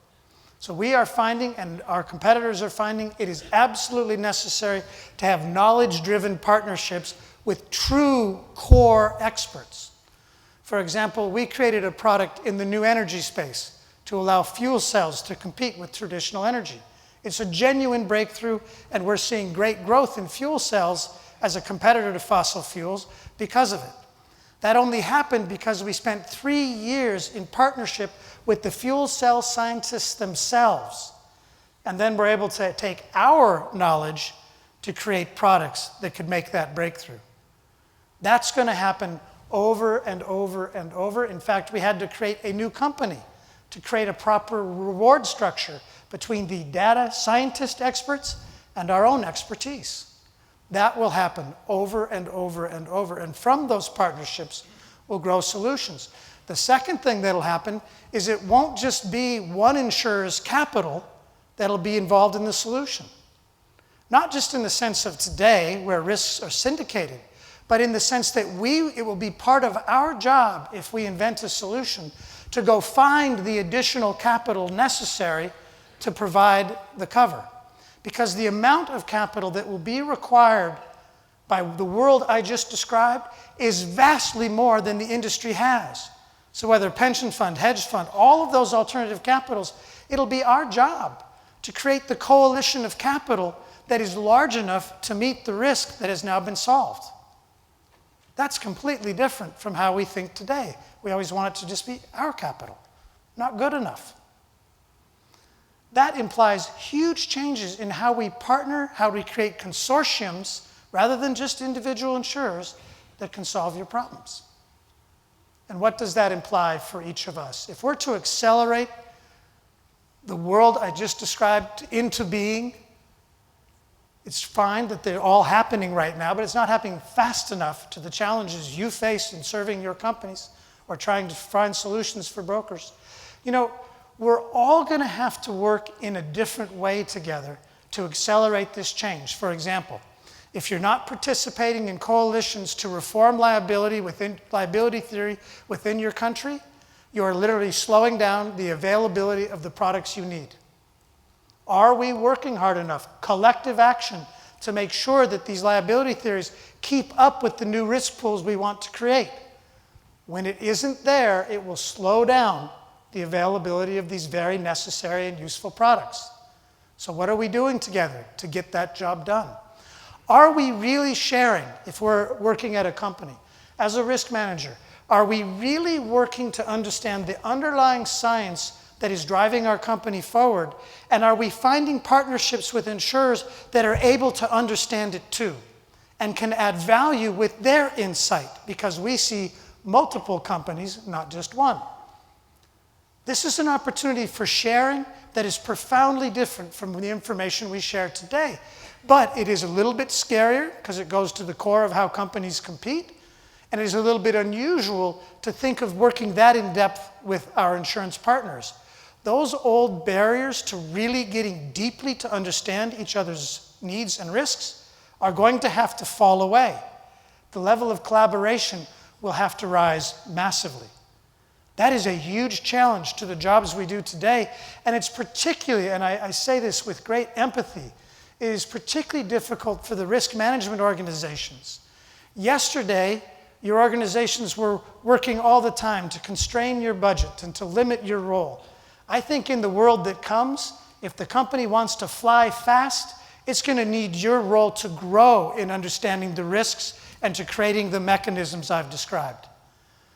So we are finding, and our competitors are finding, it is absolutely necessary to have knowledge-driven partnerships with true core experts. For example, we created a product in the new energy space to allow fuel cells to compete with traditional energy. It's a genuine breakthrough, and we're seeing great growth in fuel cells as a competitor to fossil fuels because of it. That only happened because we spent 3 years in partnership with the fuel cell scientists themselves. And then we're able to take our knowledge to create products that could make that breakthrough. That's going to happen over and over and over. In fact, we had to create a new company to create a proper reward structure between the data scientist experts and our own expertise. That will happen over and over and over. And from those partnerships, we'll grow solutions. The second thing that'll happen is it won't just be one insurer's capital that'll be involved in the solution. Not just in the sense of today, where risks are syndicated, but in the sense that it will be part of our job, if we invent a solution, to go find the additional capital necessary to provide the cover. Because the amount of capital that will be required by the world I just described is vastly more than the industry has. So whether pension fund, hedge fund, all of those alternative capitals, it'll be our job to create the coalition of capital that is large enough to meet the risk that has now been solved. That's completely different from how we think today. We always want it to just be our capital. Not good enough. That implies huge changes in how we partner, how we create consortiums, rather than just individual insurers that can solve your problems. And what does that imply for each of us? If we're to accelerate the world I just described into being, it's fine that they're all happening right now, but it's not happening fast enough to the challenges you face in serving your companies or trying to find solutions for brokers. You know, we're all going to have to work in a different way together to accelerate this change. For example, if you're not participating in coalitions to reform liability theory within your country, you are literally slowing down the availability of the products you need. Are we working hard enough, collective action, to make sure that these liability theories keep up with the new risk pools we want to create? When it isn't there, it will slow down the availability of these very necessary and useful products. So what are we doing together to get that job done? Are we really sharing, if we're working at a company, as a risk manager, are we really working to understand the underlying science that is driving our company forward? And are we finding partnerships with insurers that are able to understand it too and can add value with their insight? Because we see multiple companies, not just one. This is an opportunity for sharing that is profoundly different from the information we share today. But it is a little bit scarier because it goes to the core of how companies compete. And it is a little bit unusual to think of working that in depth with our insurance partners. Those old barriers to really getting deeply to understand each other's needs and risks are going to have to fall away. the level of collaboration will have to rise massively. That is a huge challenge to the jobs we do today, and it's particularly, and I say this with great empathy, it is particularly difficult for the risk management organizations. Yesterday, your organizations were working all the time to constrain your budget and to limit your role. I think in the world that comes, if the company wants to fly fast, it's going to need your role to grow in understanding the risks and to creating the mechanisms I've described.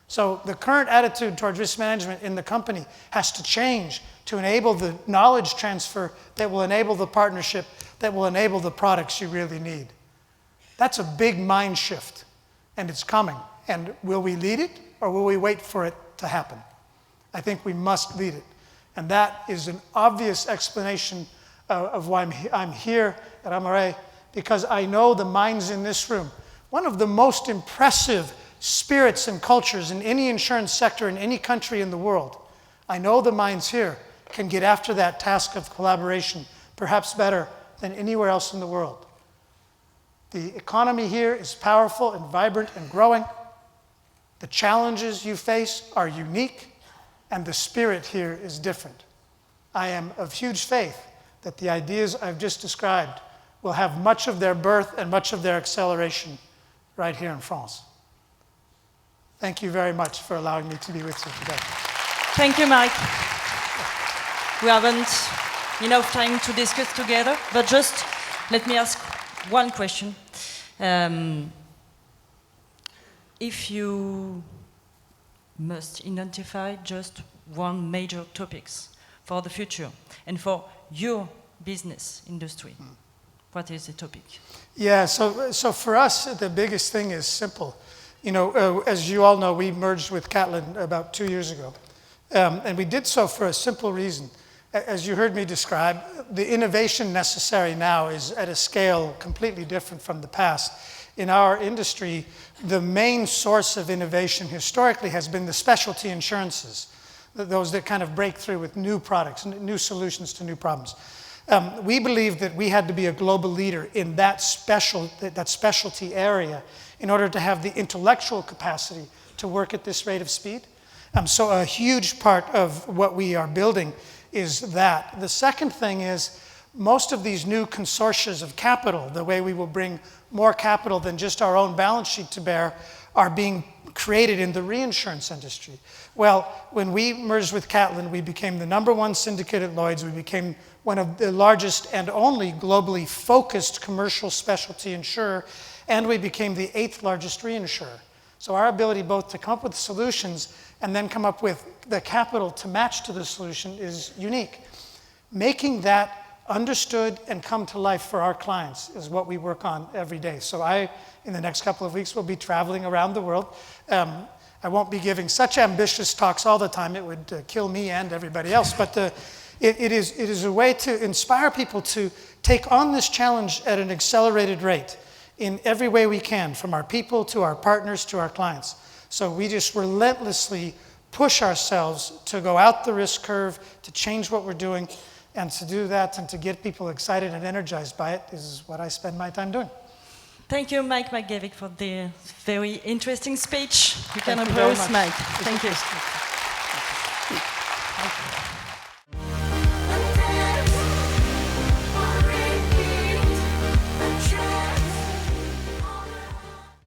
So the current attitude towards risk management in the company has to change to enable the knowledge transfer that will enable the partnership, that will enable the products you really need. That's a big mind shift, and it's coming. And will we lead it, or will we wait for it to happen? I think we must lead it. And that is an obvious explanation of why I'm here at Amaray, because I know the minds in this room. One of the most impressive spirits and cultures in any insurance sector in any country in the world, I know the minds here can get after that task of collaboration perhaps better than anywhere else in the world. The economy here is powerful and vibrant and growing. The challenges you face are unique, and the spirit here is different. I am of huge faith that the ideas I've just described will have much of their birth and much of their acceleration right here in France. Thank you very much for allowing me to be with you today. Thank you, Mike. We haven't enough time to discuss together, but just let me ask one question. If you must identify just one major topics for the future and for your business industry, what is the topic? Yeah, so for us, the biggest thing is simple. You know, as you all know, we merged with Catlin about 2 years ago. And we did so for a simple reason. As you heard me describe, the innovation necessary now is at a scale completely different from the past. In our industry, the main source of innovation historically has been the specialty insurances, those that kind of break through with new products, new solutions to new problems. We believed that we had to be a global leader in that specialty area in order to have the intellectual capacity to work at this rate of speed. So a huge part of what we are building is that. The second thing is most of these new consortia of capital, the way we will bring more capital than just our own balance sheet to bear, are being created in the reinsurance industry. Well, when we merged with Catlin, we became the #1 syndicate at Lloyd's. We became one of the largest and only globally focused commercial specialty insurer, and we became the 8th largest reinsurer. So our ability both to come up with solutions and then come up with the capital to match to the solution is unique. Making that understood and come to life for our clients is what we work on every day. So in the next couple of weeks, will be traveling around the world. I won't be giving such ambitious talks all the time. It would kill me and everybody else. But it is a way to inspire people to take on this challenge at an accelerated rate in every way we can, from our people to our partners to our clients. So we just relentlessly push ourselves to go out the risk curve, to change what we're doing, and to do that and to get people excited and energized by it is what I spend my time doing. Thank you, Mike McGavick, for the very interesting speech. You can Thank you very applaud much. Mike. Thank you. Thank you.